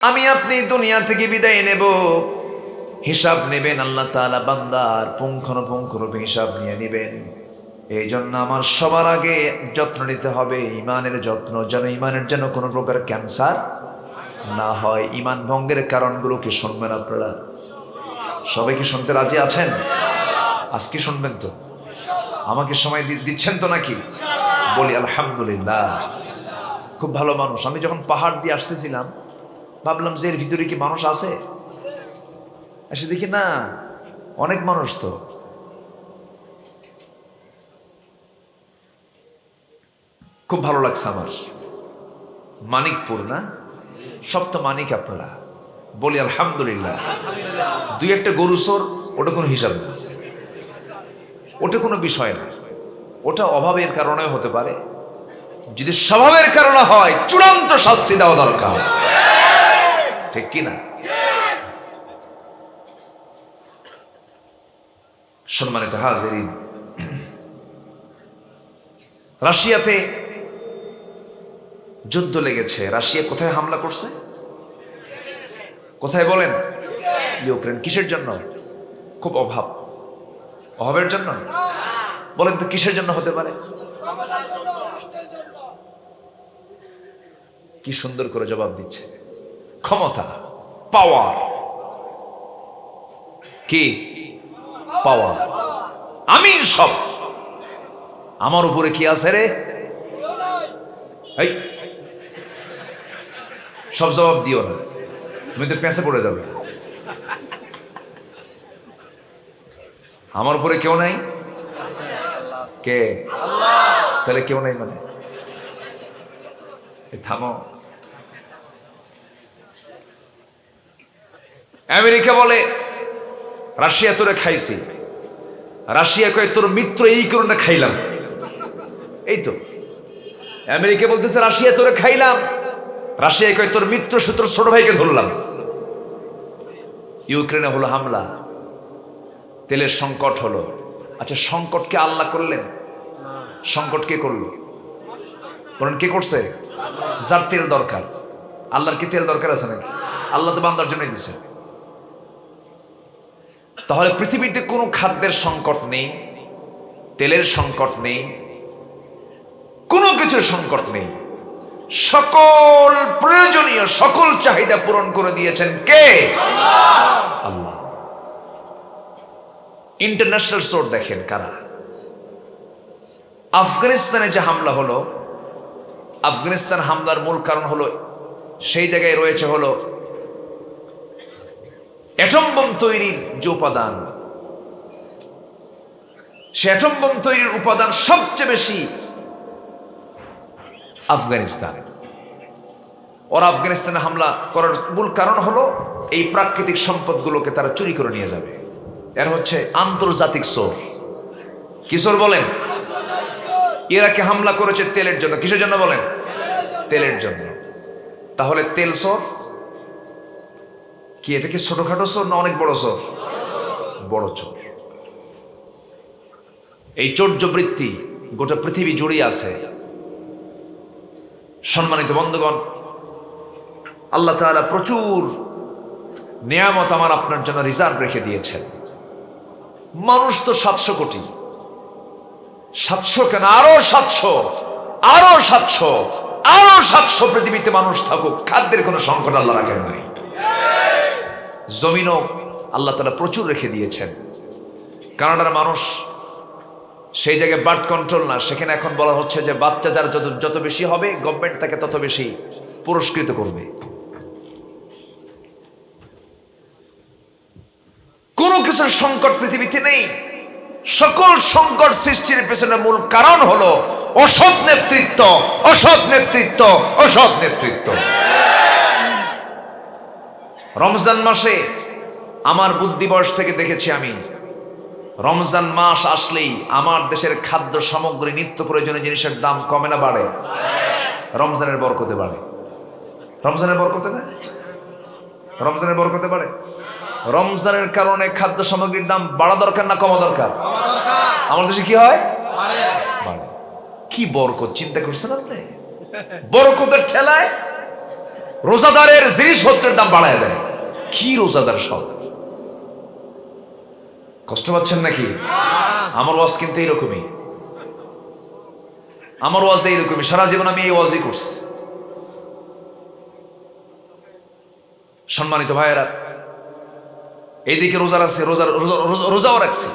আমি আপনি দুনিয়া থেকে বিদায় নেব, হিসাব নেবেন আল্লাহ তাআলা, বান্দার পুঙ্খানুপুঙ্খরূপে হিসাব নিয়ে নেবেন। এই জন্য আমার সবার আগে যত্ন নিতে হবে ইমানের যত্ন, যেন ইমানের যেন কোনো প্রকার ক্যান্সার না হয়। ইমান ভঙ্গের কারণগুলো কি শুনবেন আপনারা? সবাই কি শুনতে রাজি আছেন? আজকে শুনবেন তো? আমাকে সময় দিচ্ছেন তো নাকি? বলি আলহামদুলিল্লাহ। খুব ভালো মানুষ। আমি যখন পাহাড় দিয়ে আসতেছিলাম ভাবলাম যে এর ভিতরে কি মানুষ আছে, এসে দেখি না, অনেক মানুষ। তো খুব ভালো লাগছে আমার। মানিকপুর না? সব তো মানিক আপনারা, বলি আলহামদুলিল্লাহ। দুই একটা গরু চোর, ওটা কোনো হিসাব না, ওটা কোনো বিষয় না। ওটা অভাবের কারণে হতে পারে, যদি স্বভাবের কারণে হয় চূড়ান্ত শাস্তি দেওয়া দরকার, ঠিক কিনা? সম্মানিত হাজিরিন, রাশিয়াতে যুদ্ধ লেগেছে। রাশিয়া কোথায় হামলা করছে? কোথায় বলেন? ইউক্রেন। কিসের জন্য? খুব অভাবের জন্য? বলেন তো কিসের জন্য হতে পারে? কি সুন্দর করে জবাব দিচ্ছে। ক্ষমতা, পাওয়ার। কি পাওয়ার? আমি সব, আমার উপরে কি আছে রে? এই সব জবাব দিও না, তুমি তো পেঁচে পড়ে যাবে। আমার উপরে কেউ নাই? কে? তাহলে কেউ নাই মানে? থামো। আমেরিকা বলে রাশিয়া তোরে খাইছি, রাশিয়া কয় তোর মিত্র এই কারণে খাইলাম। এই তো আমেরিকা বলতেছে রাশিয়া তোরে খাইলাম, রাশিয়া কয় তোর মিত্র সূত্র ছোট ভাইকে ধরলাম। ইউক্রেনে হলো হামলা, তেলের সংকট হলো। আচ্ছা, সংকটকে আল্লাহ করলেন? সংকট কে করলো? বলেন কে করছে? যার তেল দরকার। আল্লাহর কি তেল দরকার আছে নাকি? আল্লাহ তো বান্দার জন্যই দিছে। তাহলে পৃথিবীতে কোনো খাদ্যের সংকট নেই, তেলের সংকট নেই, কোনো কিছুর সংকট নেই। সকল প্রয়োজনীয় সকল চাহিদা পূরণ করে দিয়েছেন কে? আল্লাহ। ইন্টারন্যাশনাল সোর্স দেখেন কারা। আফগানিস্তানে যে হামলা হলো, আফগানিস্তান হামলার মূল কারণ হলো সেই জায়গায় রয়েছে হলো অ্যাটম বোম তৈরির যে উপাদান, সে অ্যাটম বোম তৈরির উপাদান সবচেয়ে বেশি আফগানিস্তান। ওরা আফগানিস্তানে হামলা করার মূল কারণ হলো এই প্রাকৃতিক সম্পদগুলোকে তারা চুরি করে নিয়ে যাবে। এর হচ্ছে আন্তর্জাতিক চোর। কি চোর বলেন? ইরাকে হামলা করেছে তেলের জন্য। কিসের জন্য বলেন? তেলের জন্য। তাহলে তেল চোর কি? এটা কি ছোটখাটো চোর না অনেক বড় চোর? বড় চোর। এই চৌর্যবৃত্তি গোটা পৃথিবী জুড়ে আছে। সম্মানিত বন্ধুগণ, আল্লাহ তাআলা প্রচুর নিয়ামত আমার আপনার জন্য রিজার্ভ রেখে দিয়েছেন। মানুষ তো 700 কোটি। 700 কেন, আরো 700, আরো 700, আরো 700 পৃথিবীতে মানুষ থাকুক, খাদ্যের কোনো সংকট আল্লাহ রাখেন নাই। জমিনও আল্লাহ তাআলা প্রচুর রেখে দিয়েছেন। কানাডার মানুষ সেই জায়গায় বার্থ কন্ট্রোল না, সেখানে এখন বলা হচ্ছে যে বাচ্চা যার যত বেশি হবে গভর্নমেন্ট তাকে তত বেশি পুরস্কৃত করবে। কোনো কিছুর সংকট পৃথিবীতে নেই। সকল সংকট সৃষ্টির পেছনে মূল কারণ হলো অসৎ নেতৃত্ব, অসৎ নেতৃত্ব, অসৎ নেতৃত্ব। রমজান মাসে আমার বুদ্ধি বয়স থেকে দেখেছি আমি, রমজান মাস আসলেই আমার দেশের খাদ্য সামগ্রী, নিত্য প্রয়োজনীয় জিনিসের দাম কমে না বাড়ে? রমজানের বরকতে বাড়ে। রমজানের বরকতে না? রমজানের বরকতে বাড়ে। রমজানের কারণে খাদ্য সামগ্রীর দাম বাড়া দরকার না কমা দরকার? আমার দেশে কি হয়? বাড়ে। কি বরকত চিন্তা করছেন আপনি? বরকতের ঠেলায় রোজাদারের জিনিসপত্রের দাম বাড়ায় দেয়। কি রোজাদার সব কষ্ট পাচ্ছেন নাকি? আমার ওয়াজ কিন্তু এইরকমই, আমার ওয়াজ এইরকমই, সারা জীবন আমি এই ওয়াজই করছি। সম্মানিত ভাইয়েরা, এইদিকে রোজা রাখছে, রোজাও রাখছে,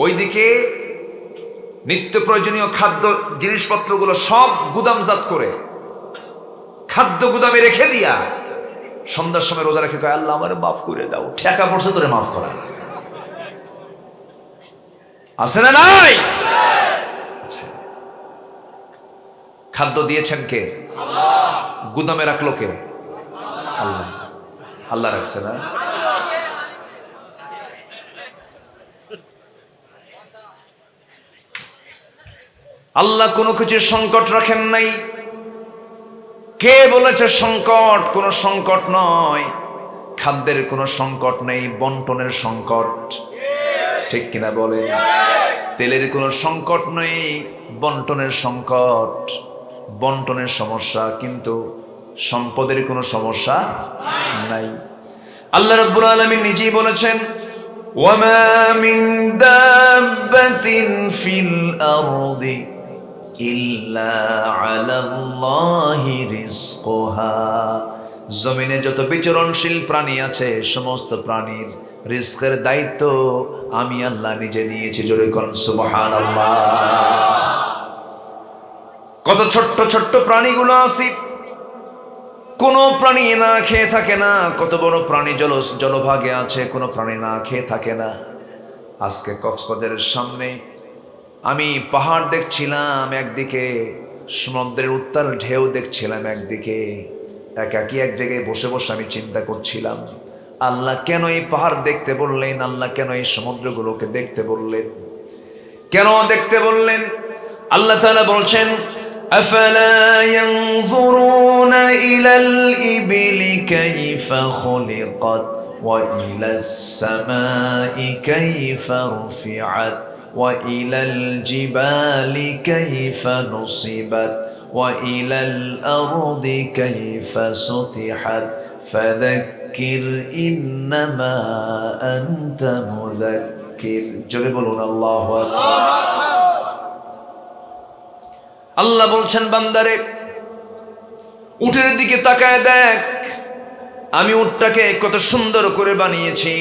ওইদিকে নিত্য প্রয়োজনীয় খাদ্য জিনিসপত্রগুলো সব গুদামজাত করে খাদ্য গুদামে রেখে দিয়া সন্ধ্যার সময় রোজা রেখে কয়, আল্লাহ আমারে মাফ করে দাও। ঠেকা পড়ছে তোরে মাফ করা, আছে না নাই? খাদ্য দিয়েছেন কে? গুদামে রাখলো কে? আল্লাহ। আল্লাহ রাখছে না? আল্লাহ কোনো কিছুর সংকট রাখেন নাই। কে বলেছে সংকট? কোনো সংকট নয়, খাদ্যের কোনো সংকট নেই, বন্টনের সংকট, ঠিক কিনা বলে? তেলের কোনো সংকট নেই, বন্টনের সংকট, বন্টনের সমস্যা, কিন্তু সম্পদের কোনো সমস্যা নাই। আল্লাহ রাব্বুল আলামিন নিজেই বলেছেন, ওয়ামা মিন দাব্বাতিন ফিল আরদি ইল্লা আলাল্লাহি রিজকুহা। জমিনে যত বিচরণশীল প্রাণী আছে, সমস্ত প্রাণীর রিজকের দায়িত্ব আমি আল্লাহ নিজে নিয়েছি। জোরে কোন সুবহানাল্লাহ। কত ছোট্ট ছোট্ট প্রাণীগুলো আছে, কোনো প্রাণী না খেয়ে থাকে না। কত বড় প্রাণী জলভাগে আছে, কোনো প্রাণী না খেয়ে থাকে না। আজকে কক্সবাজারের সামনে আমি পাহাড় দেখছিলাম, একদিকে সমুদ্রের উত্তাল ঢেউ দেখছিলাম, একদিকে একাকি এক জায়গায় বসে বসে আমি চিন্তা করছিলাম, আল্লাহ কেন এই পাহাড় দেখতে বললেন? আল্লাহ কেন এই সমুদ্রগুলোকে দেখতে বললেন? কেন দেখতে বললেন? আল্লাহ তাআলা বলছেন, আফালা ইয়ানজুরুনা ইলাল ইবিলি কাইফা খুলিকাত ওয়া ইলাস সামাই কাইফা রুফিআত ওয়া ইলাল জিবালি কাইফা নুসিবাত ওয়া ইলাল আরদি কাইফা সুতিহাত ফাযাক্কির ইন্নামা আনতা মুযাক্কির। জোরে বলুন আল্লাহু আকবার। আল্লাহ বলছেন, বান্দারে উটের দিকে তাকায় দেখ, আমি উটটাকে কত সুন্দর করে বানিয়েছি।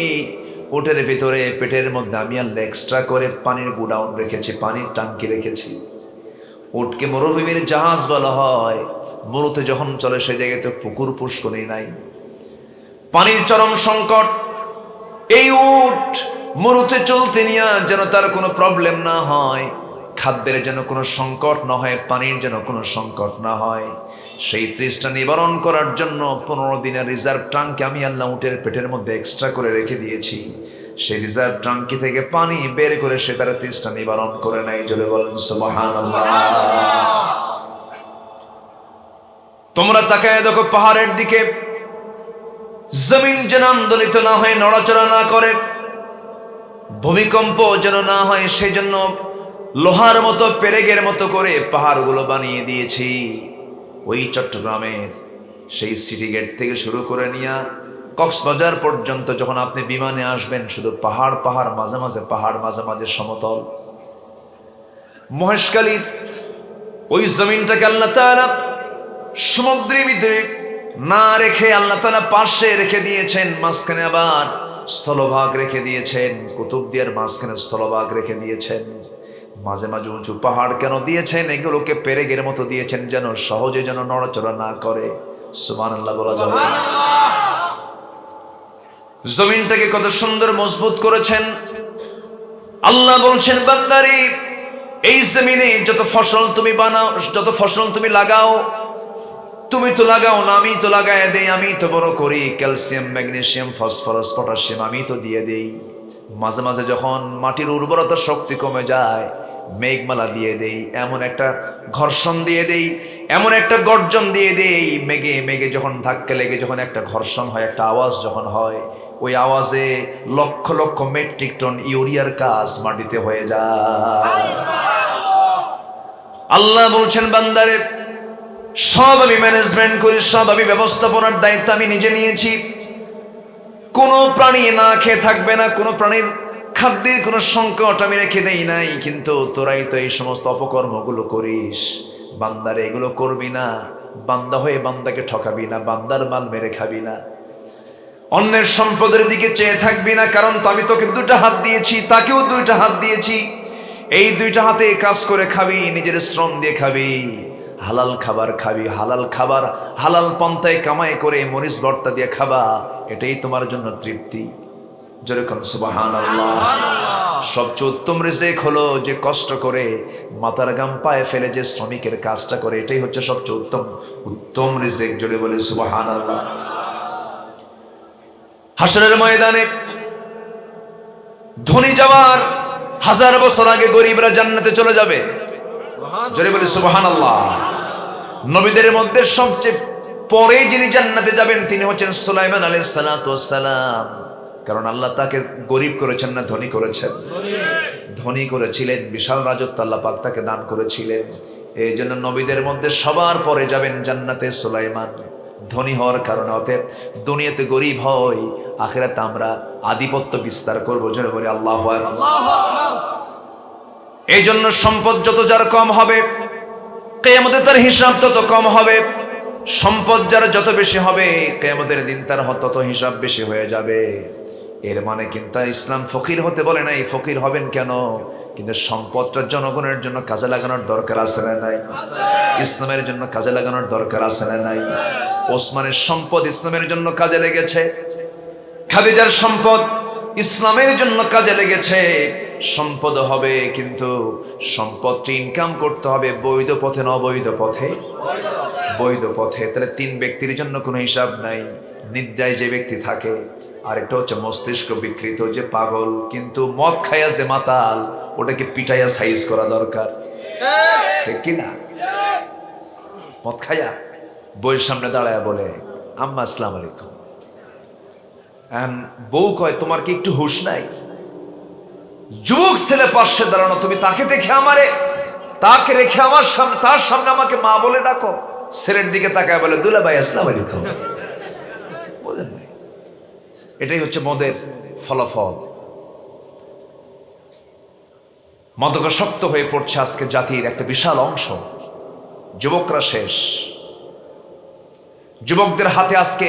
উটের ভিতরে পেটের মধ্যে আমি আল্লাহ এক্সট্রা করে পানির গুডাউন রেখেছি, পানির টাঙ্কি রেখেছি। উটকে মরুভূমির জাহাজ বলা হয়, মরুতে যখন চলে সেই জায়গায় তো পুকুর পুষ্করী নাই, পানির চরম সংকট। এই উট মরুতে চলতে নিয়ে যেন তার কোনো প্রবলেম না হয়, খাদ্যের যেন কোনো সংকট না হয়, পানির যেন কোনো সংকট না হয়, সেই তৃষ্ণা নিবারণ করার জন্য 15 দিনের রিজার্ভ ট্যাঙ্কি আমি আল্লাহ উটের পেটের মধ্যে এক্সট্রা করে রেখে দিয়েছি। সেই রিজার্ভ ট্যাঙ্কি থেকে পানি বের করে সে তার তৃষ্ণা নিবারণ করে নাই। জোরে বলেন সুবহানাল্লাহ। তোমরা তাকায় দেখো পাহাড়ের দিকে, জমিন যেন আন্দোলিত না হয়, নড়াচড়া না করে, ভূমিকম্প যেন না হয়, সেই জন্য লোহার মতো পেরেকের মতো করে পাহাড়গুলো বানিয়ে দিয়েছি। ওই চট্টগ্রামের সেই সিটি গেট থেকে শুরু করে নিয়ে কক্সবাজার পর্যন্ত যখন আপনি বিমানে আসবেন, শুধু পাহাড় পাহাড়, মাঝে মাঝে পাহাড়, মাঝে মাঝে সমতল। মহেশখালীর ওই জমিনটাকে আল্লাহ তাআলা সমুদ্রের ভিতরে না রেখে আল্লাহ তাআলা পাশে রেখে দিয়েছেন, মাঝখানে আবার স্থলভাগ রেখে দিয়েছেন, কুতুবদিয়ার মাঝখানে স্থলভাগ রেখে দিয়েছেন। মাঝে মাঝে উঁচু পাহাড় কেন দিয়েছেন? এগুলোকে পেরেকের মতো দিয়েছেন, যেন সহজে যেন নড়াচড়া না করে। সুবহানাল্লাহ বলা যাবে। জমিনটাকে কত সুন্দর মজবুত করেছেন। আল্লাহ বলছেন, বান্দারে এই জমিনে যত ফসল তুমি বানাও, যত ফসল তুমি লাগাও, তুমি তো লাগাও না, আমি তো লাগায় দেই, আমি তো বড় করি। ক্যালসিয়াম, ম্যাগনেসিয়াম, ফসফরাস, পটাশিয়াম আমি তো দিয়ে দেই। মাঝে মাঝে যখন মাটির উর্বরতা শক্তি কমে যায়, মেঘমালা দিয়ে দেই, এমন একটা ঘর্ষণ দিয়ে দেই, এমন একটা গর্জন দিয়ে দেই, মেঘে মেঘে যখন ধাক্কা লেগে যখন একটা ঘর্ষণ হয়, একটা আওয়াজ যখন হয়, ওই আওয়াজে লক্ষ লক্ষ মেট্রিক টন ইউরিয়ার কাজ মাটিতে হয়ে যায়। আল্লাহ বলছেন, বান্দারে সব আমি ম্যানেজমেন্ট করি, সব আমি ব্যবস্থাপনার দায়িত্ব আমি নিজে নিয়েছি। কোনো প্রাণী না খেয়ে থাকবে না, কোনো প্রাণীর খাদ্যের কোনো সংকট আমি রেখে দেই নাই। কিন্তু তোরাই তো এই সমস্ত অপকর্মগুলো করিস। বান্দারে এগুলো করবি না, বান্দা হয়ে বান্দাকে ঠকাবি না, বান্দার মাল মেরে খাবি না, অন্যের সম্পদের দিকে চেয়ে থাকবি না। কারণ তো আমি তোকে দুইটা হাত দিয়েছি, তাকেও দুইটা হাত দিয়েছি। এই দুইটা হাতে কাজ করে খাবি, নিজের শ্রম দিয়ে খাবি, হালাল খাবার খাবি, হালাল খাবার হালাল পন্থায় কামাই করে মরিচ ভর্তা দিয়ে খাবা, এটাই তোমার জন্য তৃপ্তি। যেরকম সুবহানাল্লাহ। সবচেয়ে উত্তম রিজিক হলো যে কষ্ট করে মাথার ঘাম পায়ে ফেলে যে শ্রমিকের কাজটা করে, এটাই হচ্ছে সবচেয়ে উত্তম রিজিক। জোরে বলে সুবহানাল্লাহ। হাসরের ময়দানে ধনী যাওয়ার 1000 বছর আগে গরিবরা জান্নাতে চলে যাবে। জোরে বলি সুবহানাল্লাহ। নবীদের মধ্যে সবচেয়ে পরে যিনি জান্নাতে যাবেন তিনি হচ্ছেন সুলাইমান আলাইহিস সালাতু ওয়াস সালাম। কারণ আল্লাহ তাকে গরিব করেছেন না ধনী করেছেন? ধনী করেছিলেন, বিশাল রাজত্ব আল্লাহ পাক তাকে দান করেছিলেন। এই জন্য নবীদের মধ্যে সবার পরে যাবেন জান্নাতে সুলাইমান। ধনী হওয়ার কারণে অতএব দুনিয়াতে গরিব হয়, আখিরাতে আমরা আধিপত্য বিস্তার করবো। জোরে বলি আল্লাহু আকবার। এই জন্য সম্পদ যত যার কম হবে, কিয়ামতে তার হিসাব তত কম হবে। সম্পদ যার যত বেশি হবে, কিয়ামতের দিন তার তত হিসাব বেশি হয়ে যাবে। এর মানে কিন্তু ইসলাম ফকির হতে বলে নাই। ফকির হবেন কেন? কিন্তু সম্পদটা জনগণের জন্য কাজে লাগানোর দরকার আছে না নাই? ইসলামের জন্য কাজে লাগানোর দরকার আছে না নাই? ওসমানের সম্পদ ইসলামের জন্য কাজে লেগেছে, খাদিজার সম্পদ ইসলামের জন্য কাজে লেগেছে। সম্পদ হবে, কিন্তু সম্পদটি ইনকাম করতে হবে বৈধ পথে না অবৈধ পথে? বৈধ পথে। তাহলে 3 ব্যক্তির জন্য কোনো হিসাব নাই। নিদ্রায় যে ব্যক্তি থাকে, আর এটা হচ্ছে মস্তিষ্ক বিকৃত যে পাগল, কিন্তু মদ খাইয়া যে মাতাল, ওটাকে পিটাইয়া সাইজ করা দরকার, ঠিক কিনা? মদ খাইয়া বইয়ের সামনে দাঁড়ায় বলে আম্মা আসসালামু আলাইকুম, বউ কয় তোমার কি একটু হুঁশ নাই? যুবক ছেলে পাশে দাঁড়ানো, তুমি তাকে দেখে তাকে রেখে আমার সামনে, তার সামনে আমাকে মা বলে ডাকো। ছেলের দিকে তাকায় বলে দুলা ভাই আসসালামু আলাইকুম। এটাই হচ্ছে মদের ফলাফল। মাদকাসক্ত হয়ে পড়ছে আজকে জাতির একটা বিশাল অংশ। যুবকরা শেষ। যুবকদের হাতে আজকে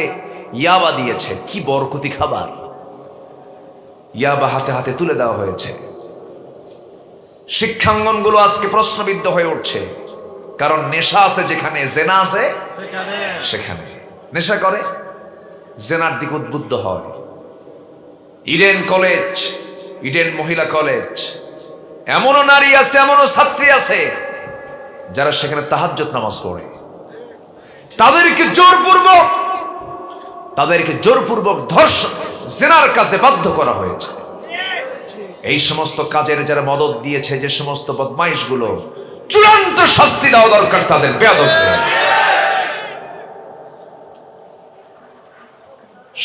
ইয়াবা দিয়েছে, কি বরকতি খাবার। ইয়াবা হাতে হাতে তুলে দেওয়া হয়েছে। শিক্ষাঙ্গনগুলো আজকে প্রশ্নবিদ্ধ হয়ে উঠছে, কারণ নেশা আছে যেখানে, জেনা আছে সেখানে। নেশা করে, জেনার দিকে উদ্বুদ্ধ হয়। ইডেন কলেজ, ইডেন মহিলা কলেজ, এমনও নারী আছে, এমনও ছাত্রী আছে যারা সেখানে তাহাজ্জুদ নামাজ পড়ে। তাদেরকে জোরপূর্বক ধর্ষণ, জেনার কাছে বাধ্য করা হয়েছে। এই সমস্ত কাজের যারা মদদ দিয়েছে, যে সমস্ত বদমাইশগুলো, চূড়ান্ত শাস্তি দেওয়া দরকার তাদের, বেয়াদবদের।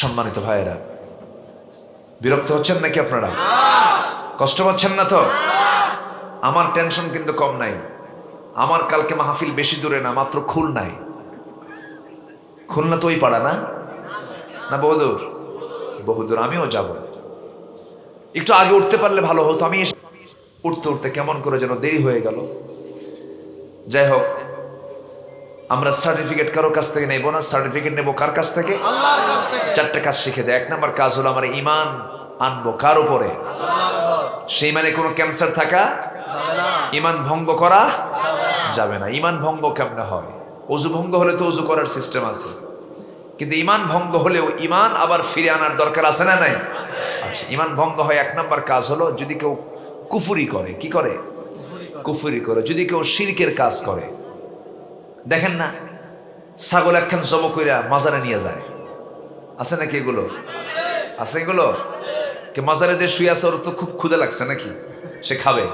সম্মানিত ভাইয়েরা, বিরক্ত হচ্ছেন নাকি আপনারা? কষ্ট পাচ্ছেন না তো? আমার টেনশন কিন্তু কম নাই। আমার কালকে মাহফিল বেশি দূরে না, মাত্র খুলনায়। খুলনা তো ওই পাড়া না? না বহুদূর? বহুদূর। আমিও যাব। একটু আগে উঠতে পারলে ভালো হতো। আমি উঠতে উঠতে কেমন করে যেন দেরি হয়ে গেল। যাই হোক, আমরা সার্টিফিকেট কারো কাছ থেকে নেব না, সার্টিফিকেট নেব কার কাছ থেকে? চারটে কাজ শিখে যায়। 1 নম্বর কাজ হলো আমরা ঈমান আনবো কার উপরে? সেই মানে কোনো ক্যান্সার থাকা, ঈমান ভঙ্গ করা যাবে না। ঈমান ভঙ্গ কেমনে হয়? ওযু ভঙ্গ হলে তো ওযু করার সিস্টেম আছে, কিন্তু ঈমান ভঙ্গ হলেও ঈমান আবার ফিরে আনার দরকার আছে না নাই? আচ্ছা, ঈমান ভঙ্গ হয় 1 নম্বর কাজ হলো যদি কেউ কুফরি করে। কি করে? কুফরি করে। যদি কেউ শিরকের কাজ করে। দেখেন না, ছাগল একখান জব কইরা মাজারে নিয়ে যায়, আছে নাকি এগুলো? আছে এগুলো? কে মাজারে যে শুয়ে আছে, ওর তো খুব ক্ষুধা লাগছে নাকি, সে খাবে।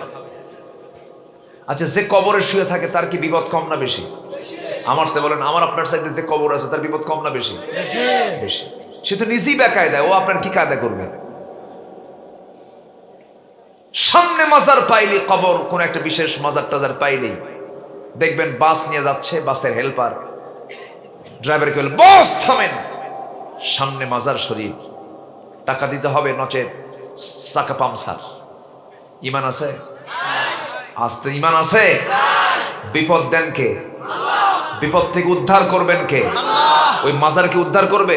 আচ্ছা, যে কবরে শুয়ে থাকে তার কি বিপদ কম না বেশি? আমার সে বলেন, আমার আপনার সাইডে যে কবর আছে তার বিপদ কম না বেশি? বেশি। সে তো নিজেই বেকায়দায়, ও আপনার কি কায়দা করবে? সামনে মাজার পাইলে, কবর কোন একটা বিশেষ মাজার টাজার পাইলেই দেখবেন বাস নিয়ে যাচ্ছে, বাসের হেল্পার ড্রাইভারকে বলে, বস থামেন, সামনে মাজার শরীফ, টাকা দিতে হবে, নচেত চাকা পামসার। ইমান আছে? আস্তে ইমান আছে? বিপদ দেন কে? বিপদ থেকে উদ্ধার করবেন কে? ওই মাজার কি উদ্ধার করবে?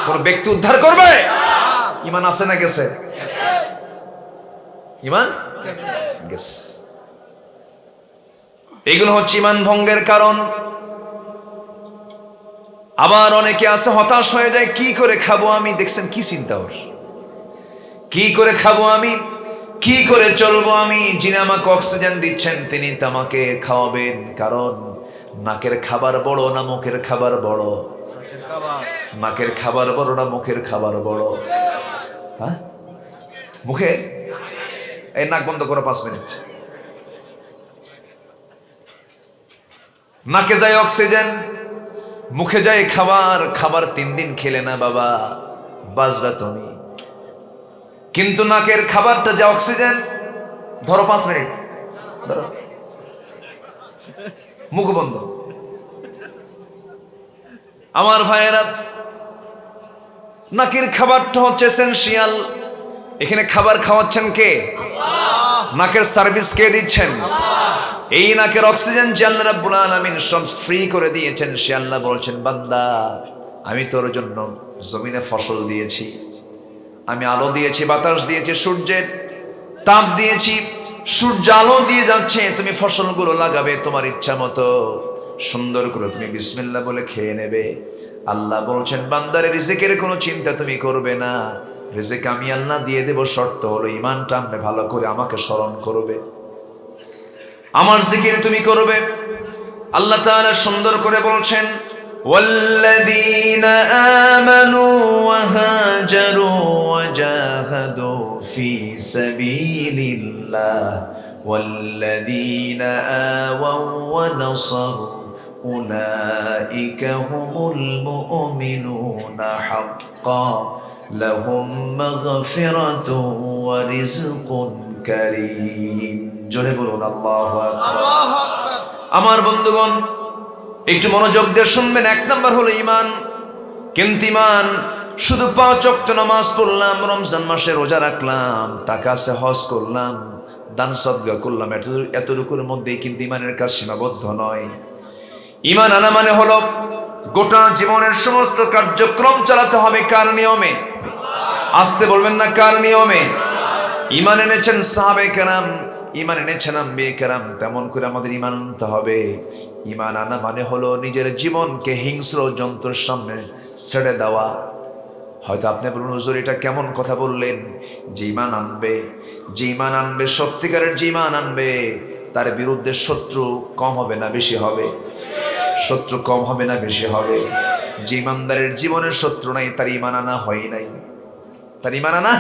কোন ব্যক্তি উদ্ধার করবে? ইমান আছে না গেছে? ইমান গেছে। এগুলো হচ্ছে ইমান ভঙ্গের কারণ। আবার অনেকে আছে হতাশ হয়ে যায়, কি করে খাবো আমি? দেখছেন কি চিন্তা ওর, কি করে খাবো আমি, কি করে চলবো আমি? যিনি আমাকে অক্সিজেন দিচ্ছেন তিনি তো আমাকে খাওয়াবেন। কারণ নাকের খাবার বড় না মুখের খাবার বড়? নাকের খাবার বড় না মুখের খাবার বড়? হ্যাঁ, মুখে। এই নাক বন্ধ করো 5 মিনিট। নাকে যায় অক্সিজেন, মুখে যায় খাবার। খাবার 3 দিন খেলে না বাবা বাঁচবে তুমি, কিন্তু নাকের খাবারটা যে অক্সিজেন, ধরো 5 মিনিট, ধরো, মুখ বন্ধ। আমার ভাইয়েরা, নাকের খাবারটা হচ্ছে এসেনশিয়াল। এখানে খাবার খাওয়াচ্ছেন কে? নাকের সার্ভিস কে দিচ্ছেন? এই নাকের অক্সিজেন যে আল্লাহ রাব্বুল আলামিন সব ফ্রি করে দিয়েছেন, সে আল্লাহ বলছেন, বান্দা আমি তোর জন্য জমিনে ফসল দিয়েছি, আমি আলো দিয়েছি, বাতাস দিয়েছি, সূর্যের তাপ দিয়েছি, সূর্য আলো দিয়ে যাচ্ছে, তুমি ফসলগুলো লাগাবে তোমার ইচ্ছা মতো, সুন্দর করে তুমি বিসমিল্লাহ বলে খেয়ে নেবে। আল্লাহ বলছেন, বান্দারে রিজিকের কোনো চিন্তা তুমি করবে না, রিজিক আমি আল্লাহ দিয়ে দেব, শর্ত হলো ঈমানটা আপনি ভালো করে আমাকে স্মরণ করবে, আমার জিকির তুমি করবে। আল্লাহ তাআলা সুন্দর করে বলছেন, ওয়াল্লাযীনা আমানু ওয়া হাজারু ওয়া জাহাদু ফি সাবিলিল্লাহ ওয়াল্লাযীনা আওয়াও ওয়া নাসারু উলাইকা হুমুল মুমিনুনা হাক্কান লাহুম মাগফিরাতুন ওয়া রিজকুন কারীম। জোরে বলুন আল্লাহু আকবার। আমার বন্ধুগণ, একটু মনোযোগ দিয়ে শুনবেন। 1 নাম্বার হলো ঈমান। কিন্তু ঈমান শুধু 5 ওয়াক্ত নামাজ পড়লাম, রমজান মাসে রোজা রাখলাম, টাকা আছে হজ করলাম, দান সদকা করলাম, এতটুকুর মধ্যেই কিন্তু ঈমানের কাজ সীমাবদ্ধ নয়। ঈমান আনা মানে হলো গোটা জীবনের সমস্ত কার্যক্রম চালাতে হবে কার নিয়মে? আসতে বলবেন না, কার নিয়মে? ঈমান এনেছেন সাহাবায়ে কেরাম, ঈমান এনেছেন আম্বিয়ে কেরাম, তেমন করে আমাদের ঈমান আনতে হবে। ঈমান আনা মানে হলো নিজের জীবনকে হিংস্র যন্ত্রের সামনে ছেড়ে দেওয়া। হয়তো আপনি বলুন, হুজুর এটা কেমন কথা বললেন? যে ঈমান আনবে, যে ঈমান আনবে, সত্যিকারের যে ঈমান আনবে, তার বিরুদ্ধে শত্রু কম হবে না বেশি হবে? শত্রু কম হবে না বেশি হবে? যে ঈমানদারের জীবনের শত্রু নাই, তার ঈমান আনা হয় নাই, তার ঈমান আনা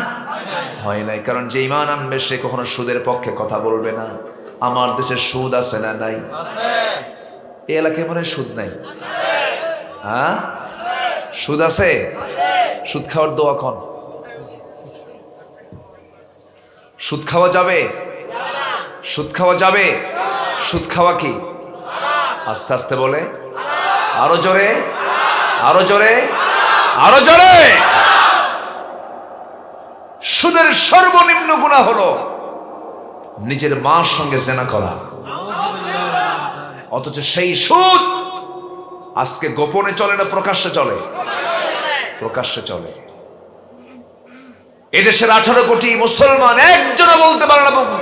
হয় নাই। কারণ যে ঈমান আনবে সে কখনো সুদের পক্ষে কথা বলবে না। আমার দেশে সুদ আছে না নাই? এই এলাকায় মনে হয় সুদ নাই। হ্যাঁ, সুদ আছে? সুদ খাওয়ার দোয়া খন। সুদ খাওয়া যাবে? সুদ খাওয়া যাবে? সুদ খাওয়া কি? আস্তে আস্তে বলে, আরো জোরে, আরো জোরে, আরো জোরে। সুদের সর্বনিম্ন গুনাহ হলো নিজের মার সঙ্গে জেনা করা। অথচ সেই সুদ আজকে গোপনে চলে না, প্রকাশ্যে চলে? প্রকাশ্যে চলে। এদেশের 18 কোটি মুসলমান একজনও বলতে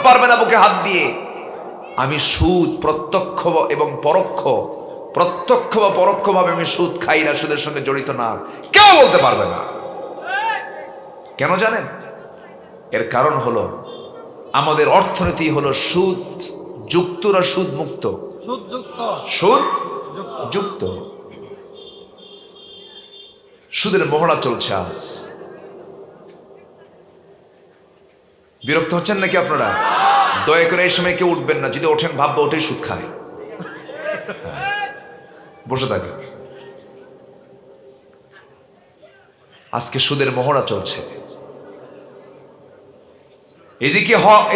পারবে না বুকে হাত দিয়ে, আমি সুদ প্রত্যক্ষ এবং পরোক্ষ, প্রত্যক্ষ বা পরোক্ষভাবে আমি সুদ খাই না, সুদের সঙ্গে জড়িত না, কেউ বলতে পারবে না। কেন জানেন? এর কারণ হলো আমাদের অর্থনীতি হলো সুদ যুক্ত না সুদ মুক্ত? সুদ যুক্ত। সুদের মহড়া চলছে আজ। বিরক্ত হচ্ছেন নাকি আপনারা? দয়া করে এই সময় কেউ উঠবেন না, যদি ওঠেন ভাববো ওটাই সুদ খায়। বসে থাকে। আজকে সুদের মহড়া চলছে।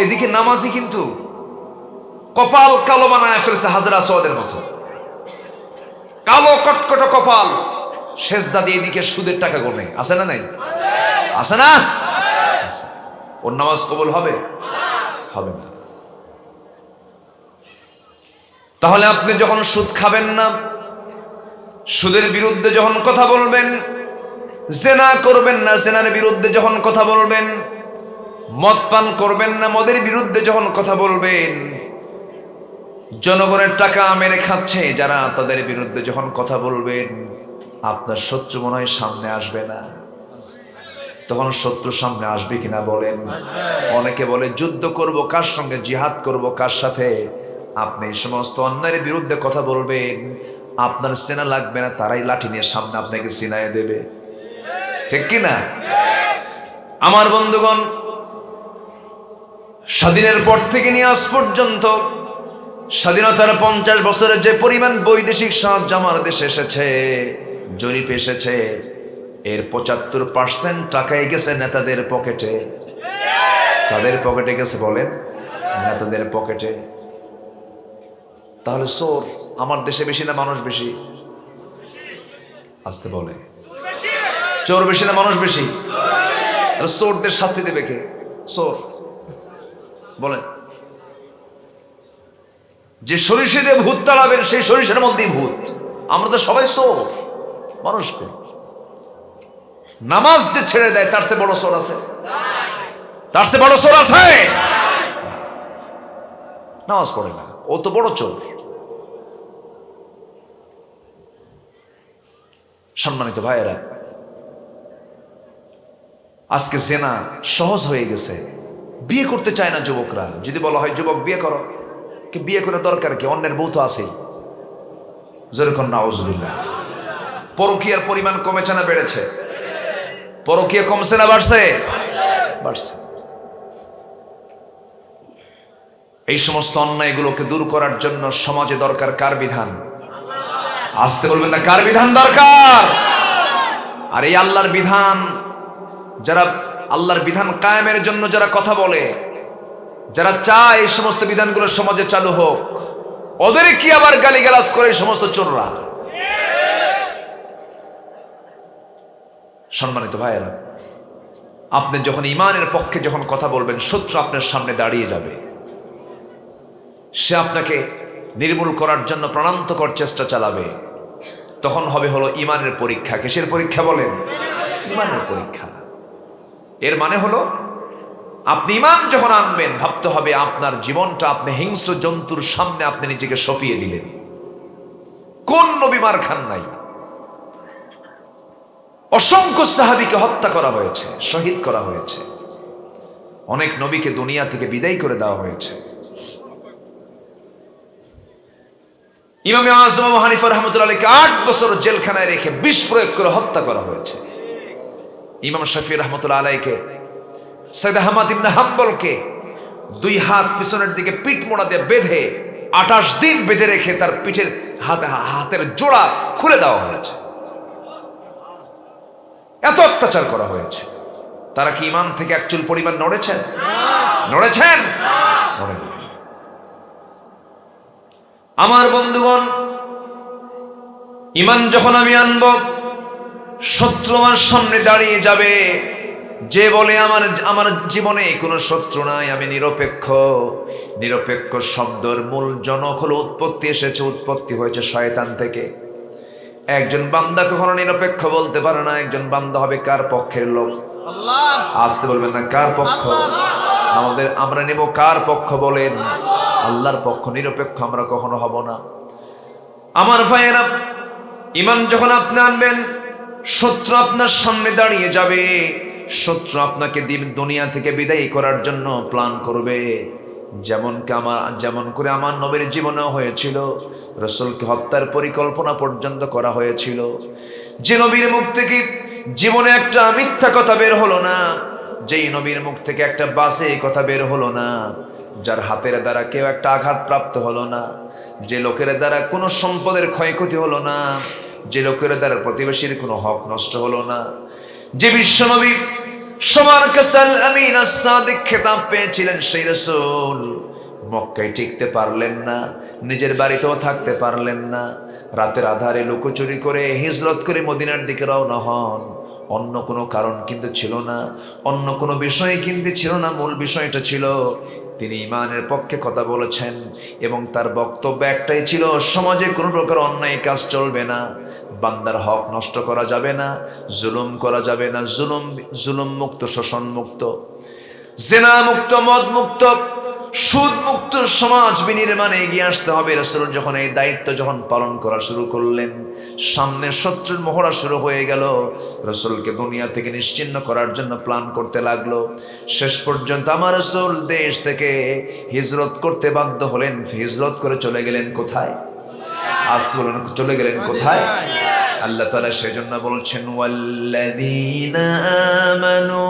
এদিকে নামাজি কিন্তু কপাল কালো বানায় ফেলছে হাজরা আসওয়াদের মতো, কালো কটকট কপাল, সেজদা দিয়ে এদিকে সুদের টাকা গোনে। আছে না নাই? আছে না? ওর নামাজ কবুল হবে? হবে না। তাহলে আপনি যখন সুদ খাবেন না, সুদের বিরুদ্ধে যখন কথা বলবেন, জেনা করবেন না, জেনার বিরুদ্ধে যখন কথা বলবেন, মদ পান করবেন না, মদের বিরুদ্ধে যখন কথা বলবেন, জনগণের টাকা মেরে খাচ্ছে যারা, তাদের বিরুদ্ধে যখন কথা বলবেন, আপনার শত্রু মনে হয় সামনে আসবে না। তখন শত্রু সামনে আসবে কিনা বলেন? অনেকে বলে যুদ্ধ করব কার সঙ্গে, জিহাদ করব কার সাথে। আপনি এই সমস্ত অন্যায়ের বিরুদ্ধে কথা বলবেন, আপনার সেনা লাগবে না, তারাই লাঠি নিয়ে সামনে আপনাকে সিনায় দেবে। ঠিক কিনা? আমার বন্ধুগণ, স্বাধীনের পর থেকে নিয়ে আজ পর্যন্ত স্বাধীনতার 50 বছরে যে পরিমাণ বৈদেশিক সাহায্য আমার দেশে এসেছে, জরিপ এসেছে, এর 75% টাকাই গেছে নেতাদের পকেটে। কাদের পকেটে গেছে বলেন? নেতাদের পকেটে। তাহলে চোর আমার দেশে বেশি না মানুষ বেশি? আসতে বলে, চোর বেশি না মানুষ বেশি? চোরদের শাস্তি দেবে কে? চোর বলেন। যে সরিষে দিয়ে ভূত তাড়াবেন, সেই সরিষার মধ্যেই ভূত। আমরা তো সবাই চোর। মানুষকে নামাজ যে ছেড়ে দেয়, তার চেয়ে বড় চোর আছে? তার চেয়ে বড় চোর আছে? নামাজ পড়ে না, ও তো বড় চোর। সম্মানিত ভাইয়েরা, আজকে জেনা সহজ হয়ে গেছে, বিয়ে করতে চায় না যুবকরা। যদি বলা হয় যুবক বিয়ে করো, কি বিয়ে করে দরকার কি? অন্যের বউ তো আছেই। যেরকম নাউজুবিল্লাহ। পরকীয়ার পরিমাণ কমেছে না বেড়েছে? পরকীয়া কমছে না বাড়ছে? বাড়ছে। এই সমস্ত অন্যায়গুলোকে দূর করার জন্য সমাজে দরকার কার বিধান? আসতে বলবেন না, কার বিধান দরকার? আর এই আল্লাহর বিধান, যারা আল্লাহর বিধান কায়েমের জন্য যারা কথা বলে, যারা চায় এই সমস্ত বিধানগুলো সমাজে চালু হোক, ওদের কি আবার গালিগালাজ করে এই সমস্ত চোররা? সম্মানিত ভাইয়েরা, আপনি যখন ইমানের পক্ষে যখন কথা বলবেন, শত্রু আপনার সামনে দাঁড়িয়ে যাবে। সে আপনাকে নির্মূল করার জন্য প্রাণান্তকর চেষ্টা চালাবে। তখন হবে হলো ইমানের পরীক্ষা। কিসের পরীক্ষা বলেন? ইমানের পরীক্ষা। এর মানে হলো আপনি ইমান যখন আনবেন, ভাবতে হবে আপনার জীবনটা আপনি হিংস্র জন্তুর সামনে আপনি নিজেকে সঁপিয়ে দিলেন। কোন নবী মার খান নাই? অসংখ্য সাহাবীকে হত্যা করা হয়েছে, শহীদ করা হয়েছে। অনেক নবীকে দুনিয়া থেকে বিদায় করে দেওয়া হয়েছে। ইমাম আযম আবু হানিফা রাহমাতুল্লাহ আলাইহি 8 বছর জেলখানায় রেখে বিষ প্রয়োগ করে হত্যা করা হয়েছে। ইমাম শাফিঈ রাহমাতুল্লাহ আলাইহিকে, সৈয়দ আহমদ ইবনে হাম্বলকে 2 হাত পিছনের দিকে পিঠ মোড়া দিয়ে বেঁধে 28 দিন বেঁধে রেখে তার পিঠের হাতের জোড়া খুলে দেওয়া হয়েছে। এত অত্যাচার করা হয়েছে। তারা কি ইমান থেকে এক চুল পরিমাণ নড়েছেন? নড়েছেন? নড়েনি। আমার বন্ধুগণ, ইমান যখন আমি আনব, শত্রু আমার সামনে দাঁড়িয়ে যাবে। যে বলে আমার জীবনে কোনো শত্রু নাই, আমি নিরপেক্ষ। নিরপেক্ষ শব্দের মূল জনক হলো উৎপত্তি হয়েছে শয়তান থেকে। একজন বান্দা কখনো নিরপেক্ষ বলতে পারে না। একজন বান্দা হবে কার পক্ষের লোক? আল্লাহ। আসতে বলবেন না, কার পক্ষ? আমরা নেব কার পক্ষ বলেন? আল্লাহর পক্ষ। নিরপেক্ষ আমরা কখনো হব না। আমার ভাইয়েরা, ইমান যখন আপনি আনবেন, শত্রু আপনার সামনে দাঁড়িয়ে যাবে। শত্রু আপনাকে দুনিয়া থেকে বিদায় করার জন্য প্ল্যান করবে। যেমন করে আমার নবীর জীবনেও হয়েছিল। রাসূলকে হত্যার পরিকল্পনা পর্যন্ত করা হয়েছিল। যে নবীর মুখ থেকে জীবনে একটা মিথ্যা কথা বের হলো না, যেই নবীর মুখ থেকে একটা বাজে কথা বের হলো না, যার হাতের দ্বারা কেউ একটা আঘাত প্রাপ্ত হলো না, যে লোকের দ্বারা কোনো সম্পদের ক্ষয়ক্ষতি হলো না, যে লোকের দ্বারা প্রতিবেশীর কোনো হক নষ্ট হলো না, যে বিশ্বনবী সবার কাছে আল আমিন আস সাদিক খেতাব পেয়েছিলেন, সেই রাসূল মক্কায় টিকতে পারলেন না, নিজের বাড়িতেও থাকতে পারলেন না, রাতের আধারে লুকোচুরি করে হিজরত করে মদিনার দিকে রওনা হন। অন্য কোনো কারণ কিন্তু ছিল না, অন্য কোনো বিষয় কিন্তু ছিল না। মূল বিষয়টা ছিল তিনি ইমানের পক্ষে কথা বলেছেন এবং তার বক্তব্য একটাই ছিল, সমাজে কোনো প্রকার অন্যায় কাজ চলবে না, বান্দার হক নষ্ট করা যাবে না, জুলুম করা যাবে না, জুলুম মুক্ত, শোষণ মুক্ত, জেনা মুক্ত, মদ মুক্ত, সুদ মুক্ত সমাজ বিনির্মাণে এগিয়ে আসতে হবে। রাসূল যখন এই দায়িত্ব পালন করা শুরু করলেন, সামনে শত্রুর মহড়া শুরু হয়ে গেল। রাসূলকে দুনিয়া থেকে নিশ্চিহ্ন করার জন্য প্ল্যান করতে লাগলো। শেষ পর্যন্ত আমার রাসূল দেশ থেকে হিজরত করতে বাধ্য হলেন। হিজরত করে চলে গেলেন কোথায়? আসতে বলেন, চলে গেলেন কোথায়? আল্লাহ তাআলা সেজন্য বলছেন, ওয়াল্লাযীনা আমানু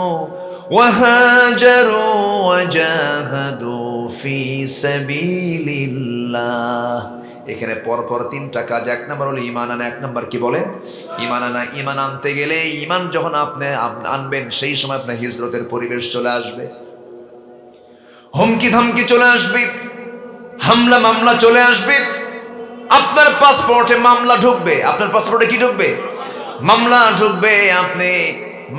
وهاجروا وجاهدوا في سبيل الله। এখানে পরপর তিনটা কাজ। এক নম্বর হলো ঈমান আনা। এক নম্বর কি বলে? ঈমান আনা। ঈমান আনতে গেলে, ঈমান যখন আপনি আনবেন, সেই সময় আপনার হিজরতের পরিবেশ চলে আসবে, হুমকি ধামকি চলে আসবে, হামলা মামলা চলে আসবে। আপনার পাসপোর্টে মামলা ঢুকবে। আপনার পাসপোর্টে কি ঢুকবে? মামলা ঢুকবে। আপনি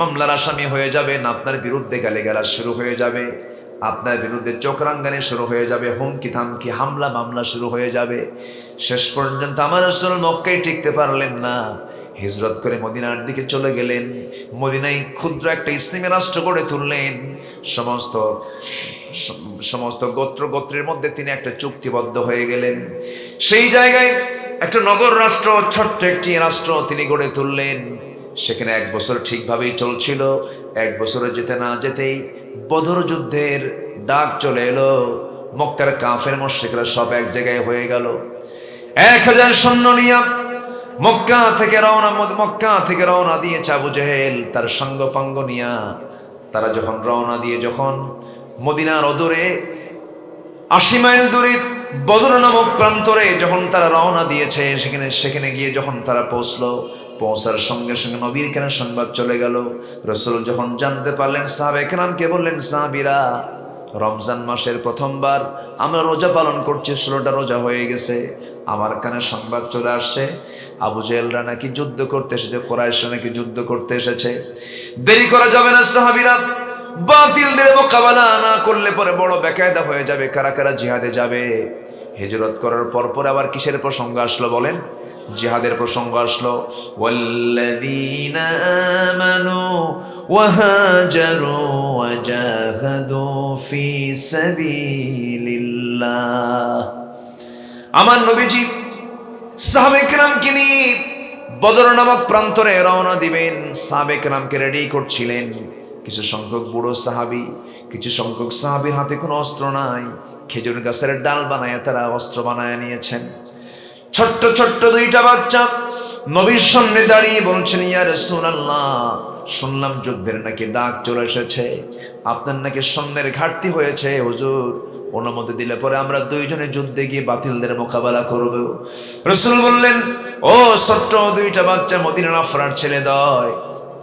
মামলার আসামি হয়ে যাবেন, আপনার বিরুদ্ধে গালিগালাজ শুরু হয়ে যাবে, আপনার বিরুদ্ধে চোখ রাঙ্গানি শুরু হয়ে যাবে, হুমকি থামকি হামলা মামলা শুরু হয়ে যাবে। শেষ পর্যন্ত আমার রাসূল মক্কায় টিকতে পারলেন না, হিজরত করে মদিনার দিকে চলে গেলেন। মদিনায় ক্ষুদ্র একটা ইসলামী রাষ্ট্র গড়ে তুললেন। সমস্ত গোত্রের মধ্যে তিনি একটা চুক্তিবদ্ধ হয়ে গেলেন। সেই জায়গায় একটা নগর রাষ্ট্র, ছোট্ট একটি রাষ্ট্র তিনি গড়ে তুললেন। সেখানে 1 বছর ঠিকভাবেই চলছিল। 1 বছরে যেতে না যেতেই বদর যুদ্ধের ডাক চলে এলো। মক্কার কাফের মুশরিকরা সব এক জায়গায় হয়ে গেল। 1000 সৈন্য নিয়ে মক্কা থেকে রওনা দিয়েছে আবু জেহেল তার সঙ্গপাঙ্গ নিয়া। তারা যখন রওনা দিয়ে মদিনার অদূরে 80 মাইল দূরে বদর নামক প্রান্তরে যখন তারা রওনা দিয়েছে, সেখানে গিয়ে যখন তারা পৌঁছার সঙ্গে সঙ্গে নবীর কেন সংবাদ চলে গেল। রাসূল যখন জানতে পারলেন, সাহাবায়ে কেরামকে বললেন, সাহাবীরা, রমজান মাসের প্রথমবার আমরা রোজা পালন করছি, 16টা রোজা হয়ে গেছে। আমার কানে সংবাদ চলে আসছে আবু জেহেলরা নাকি যুদ্ধ করতে এসেছে, কুরাইশরা নাকি যুদ্ধ করতে এসেছে। দেরি করা যাবে না সাহাবীরা, বাতিলদের মোকাবেলা না করলে পরে বড় বেকায়দা হয়ে যাবে। কারা কারা জিহাদে যাবে? হিজরত করার পর আবার কিসের প্রসঙ্গ আসলো বলেন? জিহাদের প্রসঙ্গ আসলো। ওয়াল্লাযীনা আমানু ওয়া হাজারু ওয়া জাহাদু ফি সাবিলিল্লাহ। আমার নবীজি সাহাবায়ে কেরামকে নিয়ে বদর নামক প্রান্তরে রওনা দিবেন। সাহাবায়ে কেরামকে রেডি করছিলেন। কিছু সংখ্যক বুড়ো সাহাবী, কিছু সংখ্যক সাহাবীর হাতে কোনো অস্ত্র নাই, খেজুর গাছের ডাল বানায় তারা অস্ত্র বানায় নিয়েছেন। ছোট্ট ছোট্ট 2টা বাচ্চা নবীর সামনে দাঁড়িয়ে বলছেন, ইয়া রাসূলুল্লাহ, শুনলাম যুদ্ধের নাকি ডাক চলে এসেছে, আপনার নাকি সৈন্যের ঘাটতি হয়েছে, হুজুর অনুমতি দিলে পরে আমরা 2 জনে যুদ্ধে গিয়ে বাতিলদের মোকাবেলা করব। রাসূল বললেন, ও ছোট্ট 2টা বাচ্চা মদিনার আফরার ছেলেদয়,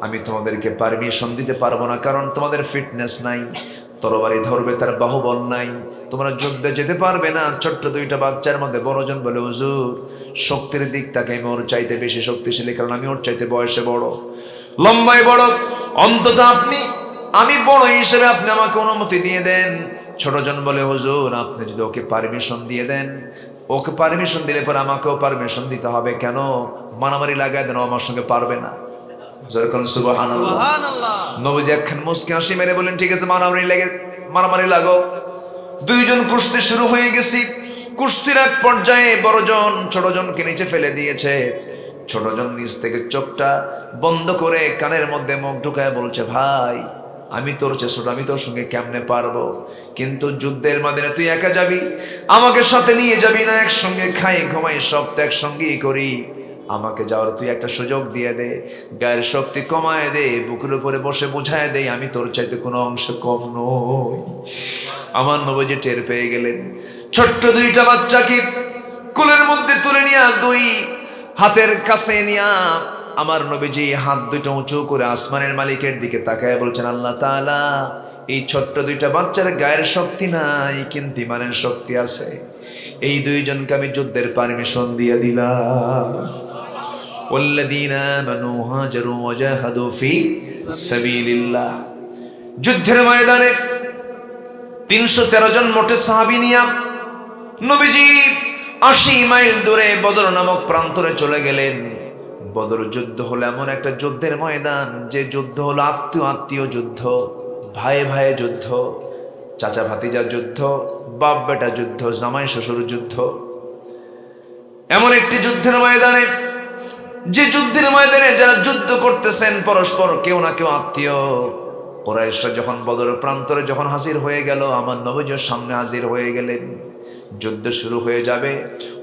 আমি তোমাদেরকে পারমিশন দিতে পারবো না, কারণ তোমাদের ফিটনেস নাই, তরবারি ধরবে তার বাহুবল নাই, তোমরা যুদ্ধে যেতে পারবে না। ছোট্ট 2টা বাচ্চার মধ্যে বড়জন বলে, হুজুর শক্তির দিক থেকে আমি ওর চাইতে বেশি শক্তিশালী, কারণ আমি ওর চাইতে বয়সে বড়, লম্বায় বড়, অন্তত আমি বড় হিসেবে আপনি আমাকে অনুমতি দিয়ে দেন। ছোটজন বলে, হুজুর আপনি যদি ওকে পারমিশন দিয়ে দেন, ওকে পারমিশন দিলে পরে আমাকেও পারমিশন দিতে হবে, কেন মারামারি লাগায় দেন, আমার সঙ্গে পারবে না। সুবহানাল্লাহ। নবীজি একখান মুস্কি হাসি মেরে বলেন, ঠিক আছে, মারামারি লাগো। 2 জন কুস্তি শুরু হয়ে গেছে। কুস্তির এক পর্যায়ে বড়জন ছোটজনকে নিচে ফেলে দিয়েছে। ছোটজন নিচ থেকে চোখটা বন্ধ করে কানের মধ্যে মুখ ঢুকায় বলছে, ভাই আমি তোর চেয়ে ছোট, আমি তোর সঙ্গে কেমনে পারবো, কিন্তু যুদ্ধের ময়দানে তুই একা যাবি, আমাকে সাথে নিয়ে যাবি না, একসঙ্গে খাই ঘুমাই সব তো একসঙ্গেই করি, আমাকে যাওয়ার তুই একটা সুযোগ দিয়ে দে, গায়ের শক্তি কমায় দে, বুকের উপরে বসে বুঝায় দে আমি তোর চাইতে কোনো অংশ কম নই। আমার নবীজি টের পেয়ে গেলেন। ছোট্ট 2টা বাচ্চাকে কোলের মধ্যে তুলে নিয়ে 2 হাতের কাছে নিয়ে আমার নবীজি হাত 2টা উঁচু করে আসমানের মালিকের দিকে তাকায় বলছেন, আল্লাহ তাআলা এই ছোট্ট দুইটা বাচ্চার গায়ের শক্তি নাই, কিন্তু ইমানের শক্তি আছে। এই দুইজনকে আমি যুদ্ধের পারমিশন দিয়ে দিলাম। ওয়াল্লাযীনা আমানু হাজারু ওয়া জাহাদু ফি সাবিলিল্লাহ। যুদ্ধের ময়দানে 313 জন মোটে সাহাবী নিয়া নবীজি 80 মাইল দূরে বদর নামক প্রান্তরে চলে গেলেন। বদর যুদ্ধ হলো এমন একটা যুদ্ধের ময়দান, যে যুদ্ধ হলো আত্মীয় আত্মীয় যুদ্ধ, ভাইয়ে ভাইয়ে যুদ্ধ, চাচা ভাতিজার যুদ্ধ, বাপ বেটা যুদ্ধ, জামাই শ্বশুর যুদ্ধ। এমন একটি যুদ্ধের ময়দানে, যে যুদ্ধের ময়দানে যারা যুদ্ধ করতেছেন পরস্পর কেউ না কেউ আত্মীয়। কুরাইশরা যখন বদরের প্রান্তরে যখন হাজির হয়ে গেল, আমার নবীজির সামনে হাজির হয়ে গেলেন, যুদ্ধ শুরু হয়ে যাবে।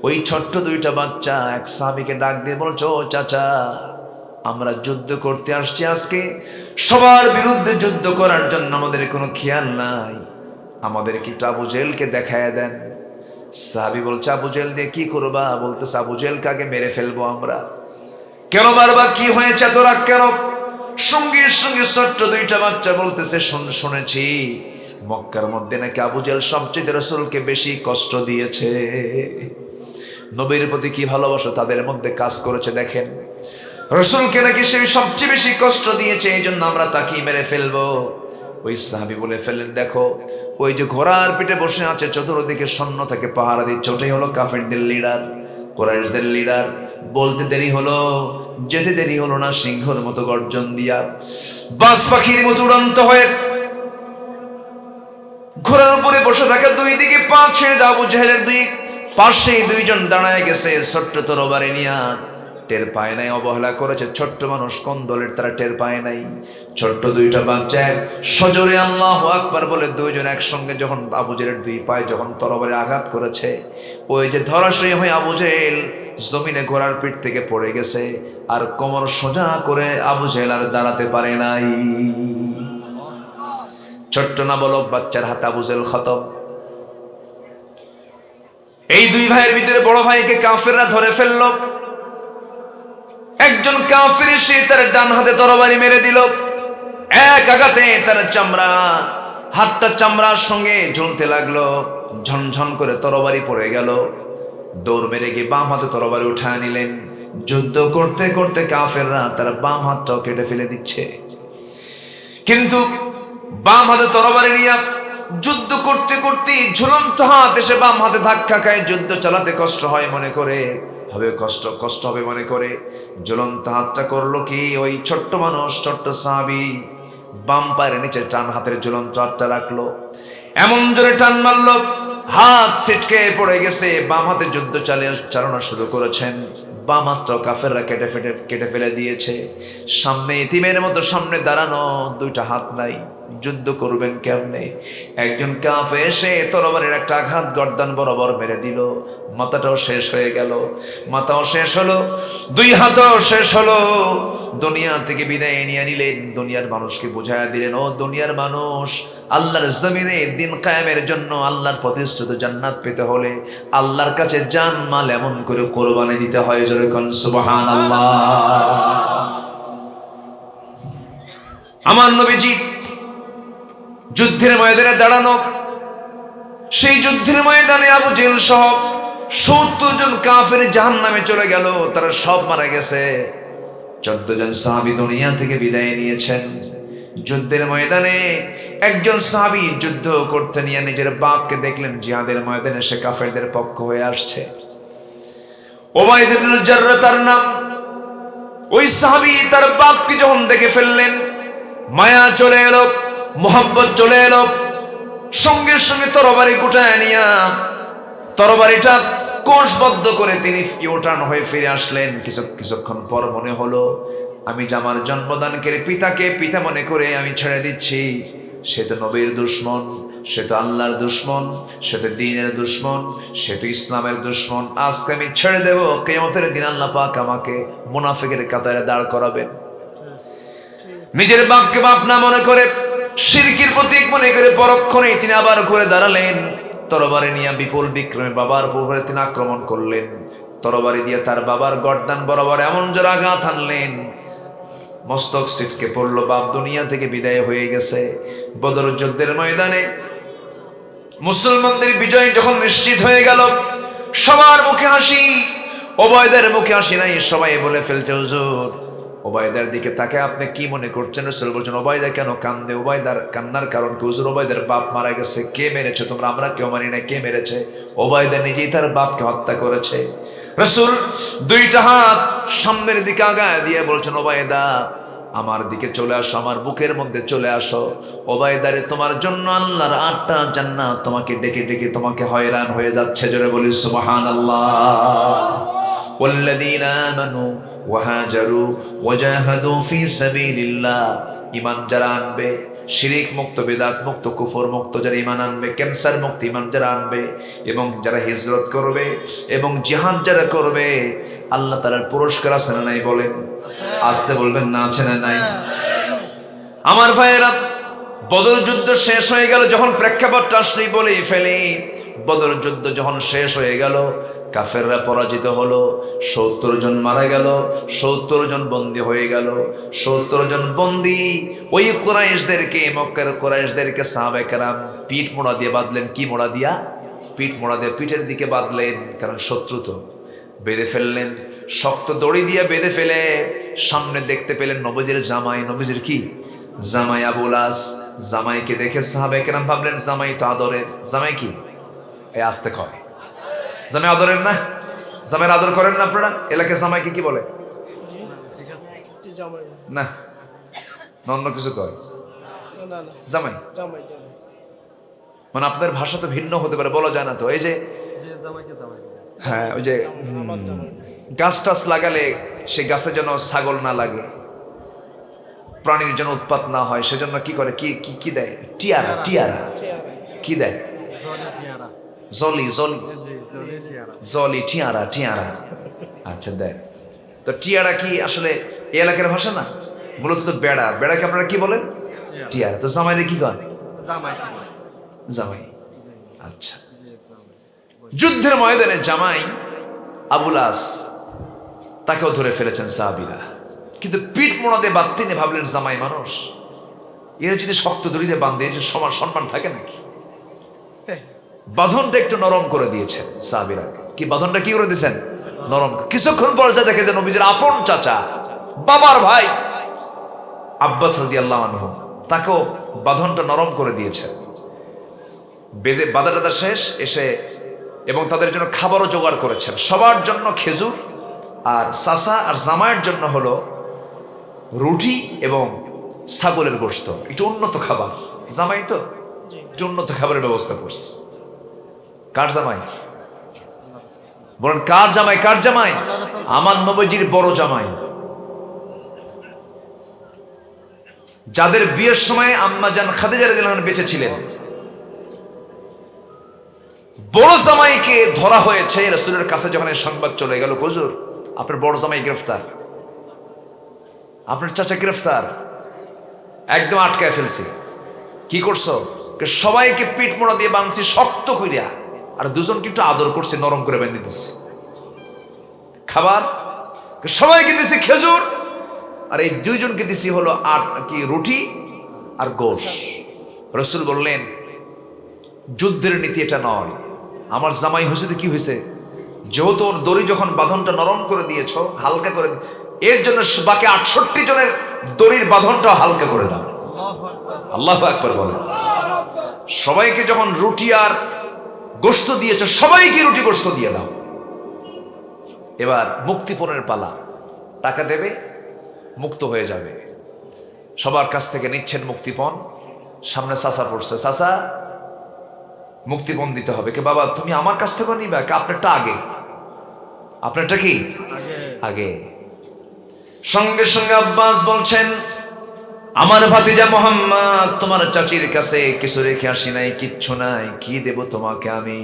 ওই ছোট্ট দুইটা বাচ্চা এক সাহাবীকে ডাক দিয়ে বলছো, ও চাচা, আমরা যুদ্ধ করতে আসছি আজকে, সবার বিরুদ্ধে যুদ্ধ করার জন্য আমাদের কোনো খেয়াল নাই, আমাদের কি আবু জেহেলকে দেখায় দেন। সাহাবী বলছে, আবু জেহেল দিয়ে কি করবা? বলতেছে, আবু জেহেলকে আগে মেরে ফেলবো আমরা। কেন বারবার কি হয়েছে তোরা কেন? সঙ্গে সঙ্গে ছোট্ট দুইটা বাচ্চা বলতেছে, শুনেছি মক্কার মধ্যে নাকি আবু জেহেল সবচেয়ে রাসূলকে বেশি কষ্ট দিয়েছে। নবীর প্রতি কি ভালোবাসা তাদের মধ্যে কাজ করেছে দেখেন। রাসূলকে নাকি সে সবচেয়ে বেশি কষ্ট দিয়েছে, এই জন্য আমরা তাকে মেরে ফেলবো। ওই সাহাবী বলে ফেলেন, দেখো ওই যে ঘোড়ার পিঠে বসে আছে, চতুর্দিকে সৈন্য থেকে পাহারা দিচ্ছে, ওটাই হলো কাফেরদের লিডার, কুরাইশদের লিডার। বলতে দেরি হলো, যেতে দেরি হলো না, সিংহর মতো গর্জন দিয়া বাজ পাখির মতো উড়ন্ত হয়ে ঘোড়ার উপরে বসে থাকে, দুই দিকে পা ছেড়ে দাও। আবু জেহেলের দুই পাশে দুইজন দাঁড়ায় গেছে ছোট্ট তরবারি নিয়া। টের পায় নাই, অবহেলা করেছে ছোট্ট মানুষ কোন দলের, তারা টের পায় নাই। ছোট্ট দুইটা বাচ্চা সজোরে আল্লাহু আকবার বলে দুইজন একসঙ্গে যখন আবু জেহেলের দুই পায়ে যখন তরবারি আঘাত করেছে, ওই যে ধরাশয়ী হয়ে আবু জেহেল জমিনে ঘোড়ার পিঠ থেকে পড়ে গেছে, আর কোমর সোজা করে আবু জেহেল আর দাঁড়াতে পারে নাই। ছোট্ট নাবালক বাচ্চার হাতে আবু জেহেল খতম। এই দুই ভাইয়ের ভিতরে বড় ভাইকে কাফেররা ধরে ফেলল। একজন কাফের এসে তার ডান হাতে তরবারি মেরে দিল, এক আঘাতে তার চামড়া, হাতটা চামড়ার সঙ্গে ঝুলতে লাগলো, ঝনঝন করে তরবারি পড়ে গেল। দৌড় মেরে গিয়ে বাম হাতে তরবারি উঠায় নিলেন। যুদ্ধ করতে করতে কাফেররা তার বাম হাতটাও কেটে ফেলে দিচ্ছে, কিন্তু বাম হাতে তরবারি নিয়ে যুদ্ধ করতে করতে ঝুলন্ত হাত এসে বাম হাতে ধাক্কা খায়। যুদ্ধ চালাতে কষ্ট হয় মনে করে, কষ্ট হবে মনে করে ঝুলন্ত হাতটা করলো কি, ওই ছোট্ট মানুষ, ছোট্ট সাহাবী বাম পায়ের নিচে টান হাতের ঝুলন্ত হাতটা রাখলো, এমন জোরে টান মারলো হাত ছিটকে পড়ে গেছে। বাম হাতে যুদ্ধ চালানো শুরু করেছেন, বাম হাতটাও কাফেররা কেটে ফেলে দিয়েছে। সামনে ইতিমের মতো সামনে দাঁড়ানো, দুইটা হাত নাই, যুদ্ধ করবেন কেমনে? একজন কাফের এসে তরবারির একটা আঘাত গর্দান বরাবর মেরে দিল, মাথাটাও শেষ হয়ে গেল, মাথাও শেষ হলো, দুই হাতও শেষ হলো। দুনিয়া থেকে বিদায় নিয়ে নিলেন, দুনিয়ার মানুষকে বুঝাইয়া দিলেন, ও দুনিয়ার মানুষ, আল্লাহর জমিনে দিন কায়েমের জন্য, আল্লাহর প্রতিশ্রুত জান্নাত পেতে হলে আল্লাহর কাছে জান মাল এমন করে কোরবানি দিতে হয়। জোরে কোন সুবহানাল্লাহ। আমার নবীজি যুদ্ধের ময়দানে দাঁড়ানো, সেই যুদ্ধের ময়দানে আবু জেহেল সহ 70 জন কাফের জাহান্নামে চলে গেল, তারা সব মারা গেছে। 14 জন সাহাবী দুনিয়া থেকে বিদায় নিয়েছেন। যুদ্ধের ময়দানে একজন সাহাবী যুদ্ধ করতে নিয়ে নিজের বাপকে দেখলেন জিহাদের ময়দানে সে কাফেরদের পক্ষ হয়ে আসছে। উবাইদ ইবনে জাররাহ তার নাম। ওই সাহাবী তার বাপকে যখন দেখে ফেললেন, মায়া চলে এলো, মোহাব্বত চলে এলো, সঙ্গে সঙ্গে তরবারি গুটায় নিয়া তরবারিটা কোষবদ্ধ করে তিনি ইউটার্ন হয়ে ফিরে আসলেন। কিছুক্ষণ পর মনে হলো, আমি যে আমার জন্মদানকারী পিতাকে পিতা মনে করে আমি ছেড়ে দিচ্ছি, সে তো নবীর দুশ্মন, সে তো আল্লাহর দুশ্মন, সে তো দ্বীনের দুশ্মন, সে তো ইসলামের দুশ্মন। আজকে আমি ছেড়ে দেব, কিয়ামতের দিন আল্লাহ পাক আমাকে মুনাফিকের কাতারে দাঁড় করাবেন। নিজের বাপকে বাপ না মনে করে, শিরকির প্রতীক মনে করে পরক্ষণেই তিনি আবার ঘুরে দাঁড়ালেন, তরবারি নিয়ে বিপুল বিক্রমে বাবার উপরে তিনি আক্রমণ করলেন। তরবারি দিয়ে তার বাবার গর্দান বরাবর এমন জোরে আঘাত হানলেন, মস্তক ছিটকে পড়লো, বাপ দুনিয়া থেকে বিদায় হয়ে গেছে। বদর যুদ্ধের ময়দানে মুসলমানদের বিজয় যখন নিশ্চিত হয়ে গেল, সবার মুখে হাসি, ওবায়দার মুখে হাসি নাই। সবাই বলে ফেলছে, হুজুর ওবায়দার দিকে তাকে আপনি কি মনে করছেন? রাসূল বলছেন, ওবায়দা কেন কান্দে? ওবায়দার কান্নার কারণ কি? হুজুর ওবায়দার বাপ মারা গেছে। কে মেরেছে? তোমরা, আমরা কেউ মানি না। কে মেরেছে? ওবায়দা নিজেই তার বাপকে হত্যা করেছে। রাসূল দুইটা হাত সামনের দিকে আগায় দিয়ে বলছেন, ওবায়দা আমার দিকে চলে আসো, আমার বুকের মধ্যে চলে আসো। ওবায়দারে, তোমার জন্য আল্লাহর 8টা জান্নাত তোমাকে ডেকে ডেকে তোমাকে হয়রান হয়ে যাচ্ছে। জোরে বলি সুবহানাল্লাহ। ওয়াল্লাযীনা আমানু ওয়াহাজারু ওয়াজাহাদু ফি সাবিলিল্লাহ, ঈমান যারা আনবে, শিরিক মুক্ত, বিদআত মুক্ত, কুফর মুক্ত যারা ঈমান আনবে, ক্যান্সার মুক্ত ঈমান যারা আনবে, এবং যারা হিজরত করবে এবং জিহাদ যারা করবে, আল্লাহ তাআলার পুরস্কার আছে না নাই? বলেন, আসতে বলবেন না, আছে না নাই? আমার ভাইয়েরা, বদর যুদ্ধ শেষ হয়ে গেল যখন, প্রেক্ষাপটটা আসলেই বলেই ফেলি। বদর যুদ্ধ যখন শেষ হয়ে গেল, কাফেররা পরাজিত হলো, 70 জন মারা গেল, 70 জন বন্দী হয়ে গেল। 70 জন বন্দী ওই কুরাইশদেরকে, মক্কার কুরাইশদেরকে সাহাবায়ে কেরাম পিঠ মোড়া দিয়ে বাঁধলেন। কি মোড়া দিয়া? পিঠ মোড়া দিয়ে পিঠের দিকে বাঁধলেন, কারণ শত্রু তো। বেঁধে ফেললেন, শক্ত দড়ি দিয়ে বেঁধে ফেলে সামনে দেখতে পেলেন নবীদের জামাই, নবীজির কি জামাই আবুল আস। জামাইকে দেখে সাহাবায়ে কেরাম ভাবলেন, জামাই তো আদরের। জামাই কি? এই আস্তে কয়, জামাই আদরের না? জামাইয়ের আদর করেন না আপনারা? এলাকায় জামাইকে কি বলে? না, অন্য কিছু কয়। জামাই মানে আপনাদের ভাষা তো ভিন্ন হতে পারে, বলা যায় না তো। এই যে হ্যাঁ, ওই যে গাছ টাছ লাগালে সে গাছে যেন ছাগল না লাগে, প্রাণীর যেন উৎপাত না হয়, সেজন্য কি করে? কি কি কি দেয়? টিয়ারা। টিয়ারা কি দেয়? জলি জলি জলি টিয়ারা। টিয়ারা আচ্ছা দেয়। তো টিয়ারা কি আসলে এই এলাকার ভাষা না, মূলত তো বেড়া। বেড়াকে আপনারা কি বলেন? টিয়ারা। তো জামাইরে কি কয়? জামাই। আচ্ছা, যুদ্ধের ময়দানে জামাই আবুল আস তাকেও ধরে ফেলেছেন সাহাবীরা, কিন্তু পিঠ মোড়া দিয়ে বাঁধতে নিয়ে ভাবলেন জামাই মানুষ, এরা যদি শক্ত দড়ি দিয়ে বাঁধে সমান সম্মান থাকে নাকি? বাঁধনটা একটু নরম করে দিয়েছেন সাহাবীরা। কি বাঁধনটা কি করে দিয়েছেন? নরম। কিছুক্ষণ পর যা দেখে যে নবীজির আপন চাচা, বাবার ভাই আব্বাস রাদিয়াল্লাহু আনহু, তাকেও বাঁধনটা নরম করে দিয়েছেন। বেঁধে বাঁধা টাধা শেষ, এসে এবং তাদের জন্য খাবারও জোগাড় করেছেন। সবার জন্য খেজুর, আর চাচা আর জামাইয়ের জন্য হলো রুটি এবং ছাগলের গোশত, একটু উন্নত খাবার। জামাই তো একটু উন্নত খাবারের ব্যবস্থা করছে। কার জামাই? বলেন কার জামাই? কার জামাই? আমার নবীজির বড় জামাই, যাদের বিয়ের সময় আম্মা জান খাদিজা রাদিয়াল্লাহু আনহা বেঁচে ছিলেন। বড় জামাইকে ধরা হয়েছে। রাসূলের কাছে যখন এই সংবাদ চলে গেল, হুজুর আপনার বড় জামাই গ্রেফতার, আপনার চাচা গ্রেফতার, একদম আটকায় ফেলছি। কি করছো? সবাইকে পিঠ মোড়া দিয়ে বাঁধছি শক্ত কইরা, আর দুজনকে একটু আদর করছে, নরম করে বেঁধে দিচ্ছে। খাবার সবাইকে দিছি খেজুর, আর এই দুইজনকে দিছি হলো রুটি আর গোশ। রাসূল বললেন, যুদ্ধের নীতি এটা নয়। আমার জামাই হুজুরে কি হয়েছে? যেহেতু ওর দড়ি যখন বাঁধনটা নরম করে দিয়েছ, হালকা করে, এর জন্য বাকি 68 জনের দড়ির বাঁধনটা হালকা করে দাও। আল্লাহু আকবার বলেন। সবাইকে যখন রুটি আর গোশত দিয়েছ, সবাইকে রুটি গোশত দিয়ে দাও। এবার মুক্তিপণের পালা, টাকা দেবে, মুক্ত হয়ে যাবে। সবার কাছ থেকে নিচ্ছেন মুক্তিপণ। সামনে চাচা পড়ছে, চাচা মুক্তিপণ দিতে হবে। কে বাবা তুমি আমার কাছ থেকে নিবা? আপনারটা আগে। আপনারটা কি আগে? সঙ্গে সঙ্গে আব্বাস বলছেন, আমার ভাতিজা মুহাম্মদ তোমার চাচির কাছে কিছু রেখে আসি নাই, কিচ্ছু নাই, কি দেব তোমাকে আমি?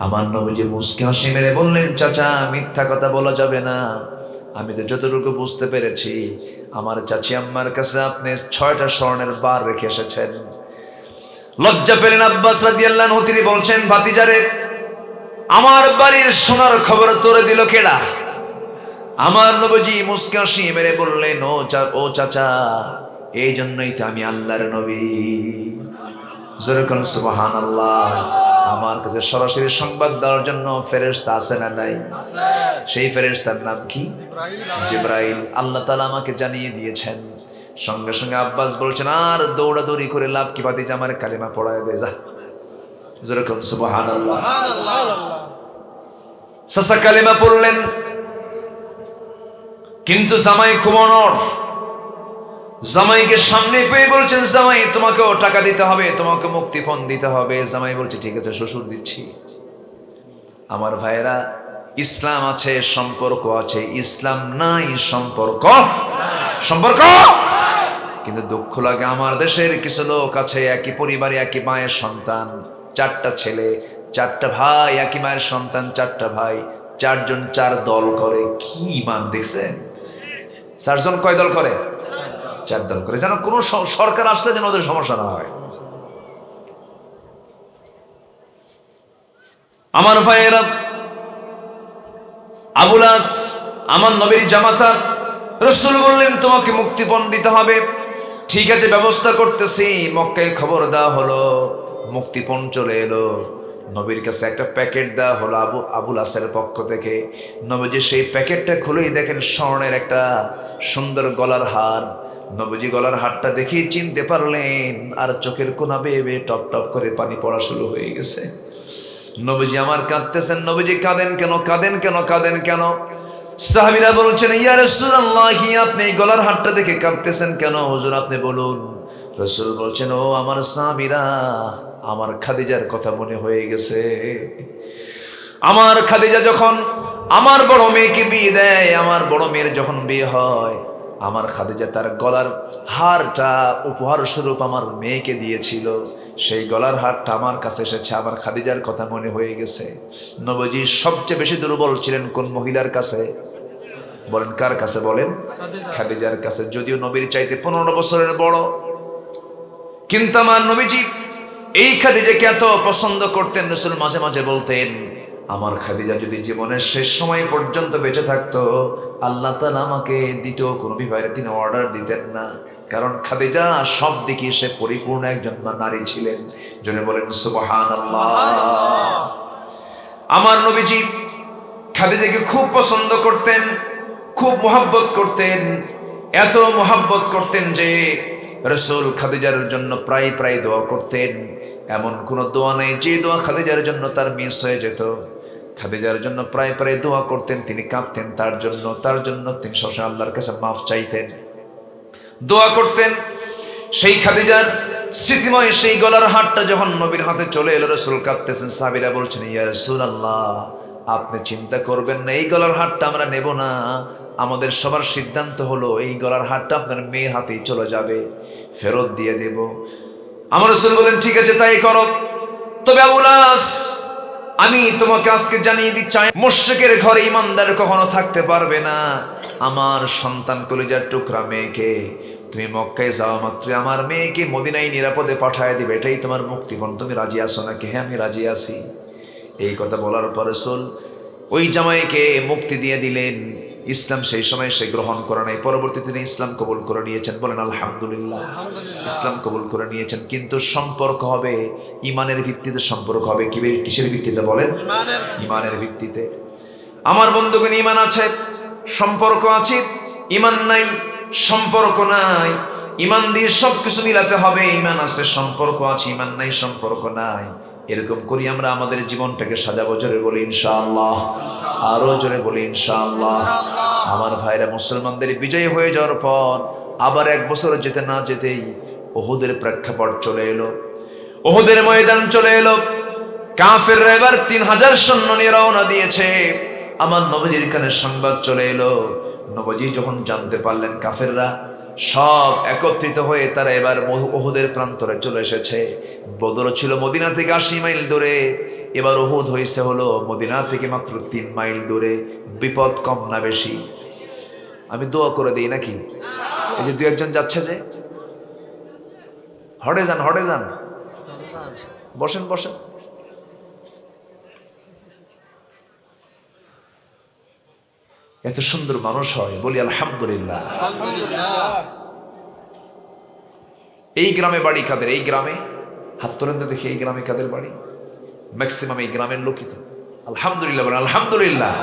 আমার নবীজি মুস্কি হাসি মেরে বললেন, চাচা মিথ্যা কথা বলা যাবে না, আমি তো যতটুকু বুঝতে পেরেছি আমার চাচি আম্মার কাছে আপনি 6টা স্বর্ণের বার রেখে এসেছেন। লজ্জা পেলেন আব্বাস রাদিয়াল্লাহু আনহু, তিনি বলছেন, ভাতিজারে আমার বাড়ির সোনার খবর তোরে দিল কেডা? আমার নবীজি মুস্কা হাসি মেরে বললেন, ও চাচা, এই জন্যই তো আমি আল্লাহর নবী। যেরকম সুবহানাল্লাহ। আমার কাছে সরাসরি সংবাদ দেওয়ার জন্য ফেরেশতা আছে না নাই? সেই ফেরেশতার নাম কি? জিবরাইল। আল্লাহ তাআলা আমাকে জানিয়ে দিয়েছেন। সঙ্গে সঙ্গে আব্বাস বলছেন, আর দৌড়াদৌড়ি করে লাভ কি, ভাতিজা আমার কালিমা পড়ায় দে যা। যেরকম সুবহানাল্লাহ। চাচা কালিমা পড়লেন, কিন্তু জামাই খুব অনড়। জামাইকে সামনে পেয়ে বলছেন, জামাই তোমাকেও টাকা দিতে হবে, তোমাকে মুক্তিপণ দিতে হবে। জামাই বলছে, ঠিক আছে শ্বশুর দিচ্ছি। আমার ভাইয়েরা, ইসলাম আছে, সম্পর্ক আছে, ইসলাম নাই সম্পর্ক সম্পর্ক কিন্তু দুঃখ লাগে, আমার দেশের কিছু লোক আছে, একই পরিবারে একই মায়ের সন্তান, 4টা ছেলে, 4টা ভাই, একই মায়ের সন্তান, 4টা ভাই, 4জন 4 দল করে। কি ইমান দেখছেন? 4জন কয় দল করে? 4 দল করে, যেন কোনো সরকার আসলে যেন ওদের সমস্যা না হয়। আমার ভাইয়েরা, আবুল আস আমার নবীর জামাতা। রাসূল বললেন, তোমাকে মুক্তিপণ দিতে হবে। ঠিক আছে, ব্যবস্থা করতেছি। মক্কায় খবর দেওয়া হলো, মুক্তিপণ চলে এলো। নবীর কাছে একটা প্যাকেট দেওয়া হলো আবুল আসের পক্ষ থেকে। নবীজি সেই প্যাকেটটা খুলেই দেখেন স্বর্ণের একটা সুন্দর গলার হার। নবীজি গলার হারটা দেখেই চিনতে পারলেন, আর চোখের কোনা বেয়ে বেয়ে টপ টপ করে পানি পড়া শুরু হয়ে গেছে। নবীজি আমার কাঁদতেছেন। নবীজি কাঁদেন কেন, কাঁদেন কেন, কাঁদেন কেন? সাহাবীরা বলছেন, ইয়া রাসূলুল্লাহ, আপনি এই গলার হারটা দেখে কাঁদতেছেন কেন? হুজুর আপনি বলুন। রাসূল বলছেন, ও আমার সাহাবীরা, আমার খাদিজার কথা মনে হয়ে গেছে। আমার খাদিজা যখন আমার বড় মেয়েকে বিয়ে দেয়, আমার বড় মেয়ের যখন বিয়ে হয়, আমার খাদিজা তার গলার হারটা উপহার স্বরূপ আমার মেয়েকে দিয়েছিল। সেই গলার হারটা আমার কাছে এসেছে, আমার খাদিজার কথা মনে হয়ে গেছে। নবীজি সবচেয়ে বেশি দুর্বল ছিলেন কোন মহিলার কাছে? বলেন, কার কাছে বলেন? খাদিজার কাছে। যদিও নবীর চাইতে 15 বছরের বড়, কিন্তু আমার নবীজি এই খাদিজাকে এত পছন্দ করতেন। রাসূল মাঝে মাঝে বলতেন, আমার খাদিজা যদি জীবনের শেষ সময় পর্যন্ত বেঁচে থাকতো, আল্লাহ তাআলা আমাকে দ্বিতীয় কোনো বিবাহের তিনি অর্ডার দিতেন না। কারণ খাদিজা সব দিকে সে পরিপূর্ণ একজন নারী ছিলেন। জনে বলেন সুবহানাল্লাহ। আমার নবীজি খাদিজাকে খুব পছন্দ করতেন, খুব মোহাব্বত করতেন। এত মোহাব্বত করতেন যে রাসূল খাদিজার জন্য প্রায় প্রায় দোয়া করতেন। এমন কোনো দোয়া নেই যে দোয়া খাদিজার জন্য তার মিস হয়ে যেত। খাদিজার জন্য প্রায় প্রায় দোয়া করতেন, তিনি কাঁদতেন তার জন্য তিনি সবসময় আল্লাহর কাছে মাফ চাইতেন, দোয়া করতেন। সেই খাদিজার স্মৃতিময় সেই গলার হারটা যখন নবীর হাতে চলে এলো, রাসূল কাঁদতেছেন। সাহাবীরা বলছেন, ইয়া রাসূলুল্লাহ, আপনি চিন্তা করবেন না, এই গলার হারটা আমরা নেব না। আমাদের সবার সিদ্ধান্ত হলো এই গলার হারটা আপনার মেয়ের হাতেই চলে যাবে, ফেরত দিয়ে দেব। আমার রাসূল বলেন, ঠিক আছে তাই করো। তবে আবুল আস, আমি তোমাকে আজকে জানিয়ে দিচ্ছি, মুশরিকের ঘরে ঈমানদার কখনো থাকতে পারবে না। আমার সন্তান কলিজার টুকরা মেয়েকে তুমি মক্কায় যাওয়া মাত্র আমার মেয়েকে মদিনায় নিরাপদে পাঠায় দিবে, এটাই তোমার মুক্তিপণ। তুমি রাজি আছো নাকি? হ্যাঁ, আমি রাজি আছি। এই কথা বলার পর রাসূল ওই জামাইকে মুক্তি দিয়ে দিলেন। ইসলাম সেই সময় সে গ্রহণ করে নাই, পরবর্তীতে তিনি ইসলাম কবুল করে নিয়েছেন। বলেন আলহামদুলিল্লাহ। ইসলাম কবুল করে নিয়েছেন, কিন্তু সম্পর্ক হবে ইমানের ভিত্তিতে। সম্পর্ক হবে কিসের ভিত্তিতে বলেন? ইমানের ভিত্তিতে। আমার বন্ধুগণ, ইমান আছে, সম্পর্ক আছে। ইমান নাই, সম্পর্ক নাই। ইমান দিয়ে সবকিছু মিলাতে হবে। ইমান আছে, সম্পর্ক আছে, ইমান নাই, সম্পর্ক নাই। এরকম করি আমরা আমাদের জীবনটাকে সাজাবো। জোরে বলি ইনশাআল্লাহ। আরো জোরে বলি ইনশাআল্লাহ। আমার ভাইরা, মুসলমানদের বিজয় হয়ে যাওয়ার পর আবার 1 বছর যেতে না যেতেই উহুদের প্রেক্ষাপট চলে এলো, উহুদের ময়দান চলে এলো। কাফেররা এবার 3000 সৈন্য নিয়ে রওনা দিয়েছে। আমার নবীজির কানে সংবাদ চলে এলো। নবীজি যখন জানতে পারলেন কাফেররা সব একত্রিত হয়ে তারা এবার উহুদের প্রান্তরে চলে এসেছে। বদর ছিল মদিনা থেকে 80 মাইল দূরে, এবার উহুদ হয়েছে হলো মদিনা থেকে মাত্র 3 মাইল দূরে। বিপদ কম না বেশি? আমি দোয়া করে দিই নাকি? এই যে 2-1 যাচ্ছে, যে হটে যান, হটে যান, বসেন বসেন। ও এত সুন্দর মানুষ হয়, বলি আলহামদুলিল্লাহ। এই গ্রামে বাড়ি কাদের? এই গ্রামে হাত তোলেন তো দেখি, এই গ্রামে কাদের বাড়ি? ম্যাক্সিমাম এই গ্রামের লোকই তো। আলহামদুলিল্লাহ বলেন আলহামদুলিল্লাহ।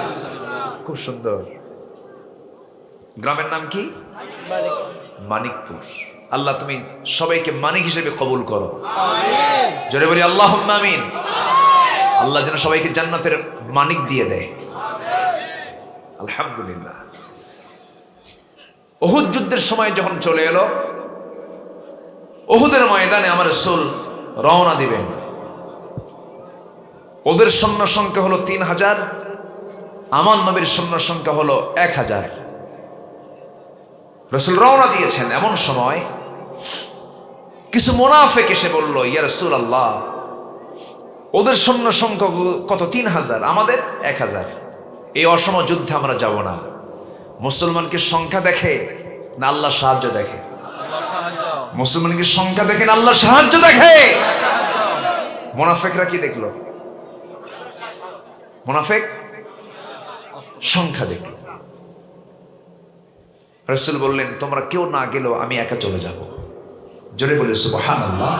খুব সুন্দর। গ্রামের নাম কি? মানিকপুর। আল্লাহ তুমি সবাইকে মানিক হিসেবে কবুল করো, জোরে বলি আল্লাহুম্মা আমিন। আল্লাহ যেন সবাইকে জান্নাতের মানিক দিয়ে দেয়। আলহামদুলিল্লাহ। উহুদ যুদ্ধের সময় যখন চলে এলো, উহুদের ময়দানে আমার রাসূল রওনা দিবেন। ওদের সৈন্য সংখ্যা হলো 3000, আমার নবীর সৈন্য সংখ্যা হলো 1000। রাসূল রওনা দিয়েছেন, এমন সময় কিছু মুনাফিক এসে বলল, ইয়া রাসূলুল্লাহ, ওদের সৈন্য সংখ্যা কত? 3000, আমাদের 1000। এই অসম যুদ্ধে আমরা যাব না। মুসলমানকে সংখ্যা দেখে না আল্লাহ সাহায্য দেখে? মুসলমানকে সংখ্যা দেখে না আল্লাহ সাহায্য দেখে? মুনাফিকরা কি দেখলো? মুনাফিক সংখ্যা দেখলো। রাসূল বললেন, তোমরা কেউ না গেলেও আমি একা চলে যাব। জোরে বলে সুবহানাল্লাহ।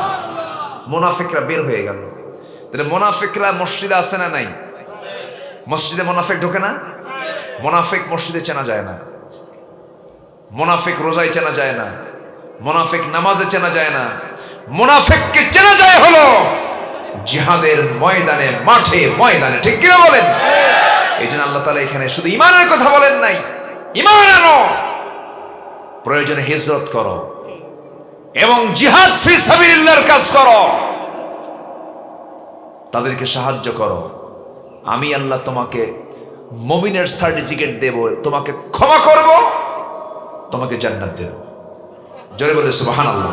মুনাফিকরা বের হয়ে গেল। তাহলে মুনাফিকরা মসজিদে আছে না নাই? মসজিদে মুনাফিক ঢোকে না? মুনাফিক মসজিদে চেনা যায় না, মুনাফিক রোজায় চেনা যায় না, মুনাফিক নামাজে চেনা যায় না। মুনাফিককে চেনা যায় হলো জিহাদের ময়দানে, মাঠে ময়দানে। ঠিক কিনা বলেন? এই জন্য আল্লাহ তাআলা এখানে শুধু ঈমানের কথা বলেন নাই, ঈমান আনো, প্রয়োজনে হিজরত করো এবং জিহাদ ফি সাবিলিল্লাহর কাজ করো, তাদেরকে সাহায্য করো। আমি আল্লাহ তোমাকে মুমিনের সার্টিফিকেট দেব, তোমাকে ক্ষমা করব, তোমাকে জান্নাত দেব। জোরে বলে সুবহানাল্লাহ।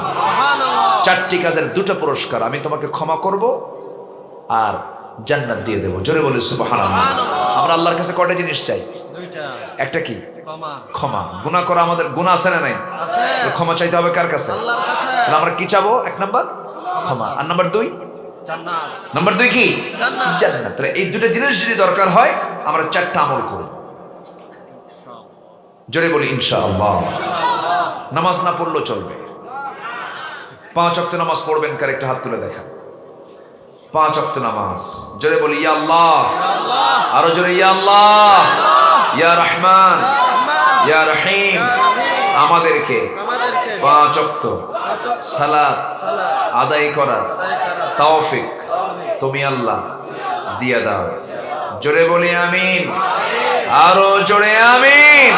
4টি কাজের 2টা পুরস্কার, আমি তোমাকে ক্ষমা করব আর জান্নাত দিয়ে দেব। জোরে বলে সুবহানাল্লাহ। আমরা আল্লাহর কাছে কয়টা জিনিস চাই? 2টা। একটা কি? ক্ষমা। গুনাহ করা, আমাদের গুনাহ আছে না নাই? ক্ষমা চাইতে হবে কার কাছে? আল্লাহর কাছে। আমরা কি চাবো? 1 নাম্বার ক্ষমা, আর নাম্বার 2 জান্নাত। নাম্বার 2 কি? জান্নাত। এই 2টা জিনিস যদি দরকার হয়, আমরা 4টা আমল করব। জোরে বলি ইনশাআল্লাহ। নামাজ না পড়লেও চলবে। 5 ওয়াক্ত নামাজ পড়বেন কার? একটা হাত তুলে দেখা। 5 ওয়াক্ত নামাজ। জোরে বলি ইয়া আল্লাহ। আরো জোরে ইয়া আল্লাহ, ইয়া রহমান, ইয়া রহিম। আমাদেরকে 5 ওয়াক্ত সালাত আদায় করার তৌফিক তুমি আল্লাহ দিয়ে দাও। জোরে বলি আমিন। আরো জোরে আমিন।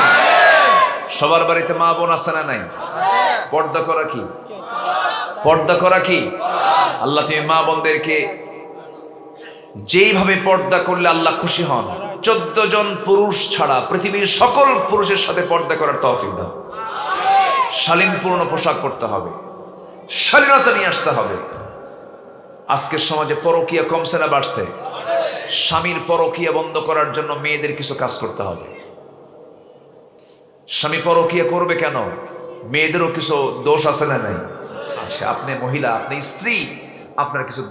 সবার বাড়িতে মা বোন আছে না নাই? পর্দা করা কি? পর্দা করা কি? আল্লাহ তুমি মা বোনদেরকে যেইভাবে পর্দা করলে আল্লাহ খুশি হন, 14 জন পুরুষ ছাড়া পৃথিবীর সকল পুরুষের সাথে পর্দা করার তৌফিক দাও। শালীনপূর্ণ পোশাক পরতে হবে, শালীনতা নিয়ে আসতে হবে। আজকের সমাজে পরকীয়া কমছে না বাড়ছে? স্বামীর পরকীয়া বন্ধ করার জন্য মেয়েদের কিছু কাজ করতে হবে। স্বামী পরকীয়া করবে কেন? মেয়েদেরও কিছু দোষ আছে না নাই? আচ্ছা, আপনি মহিলা, আপনি স্ত্রী, আপনার কিছু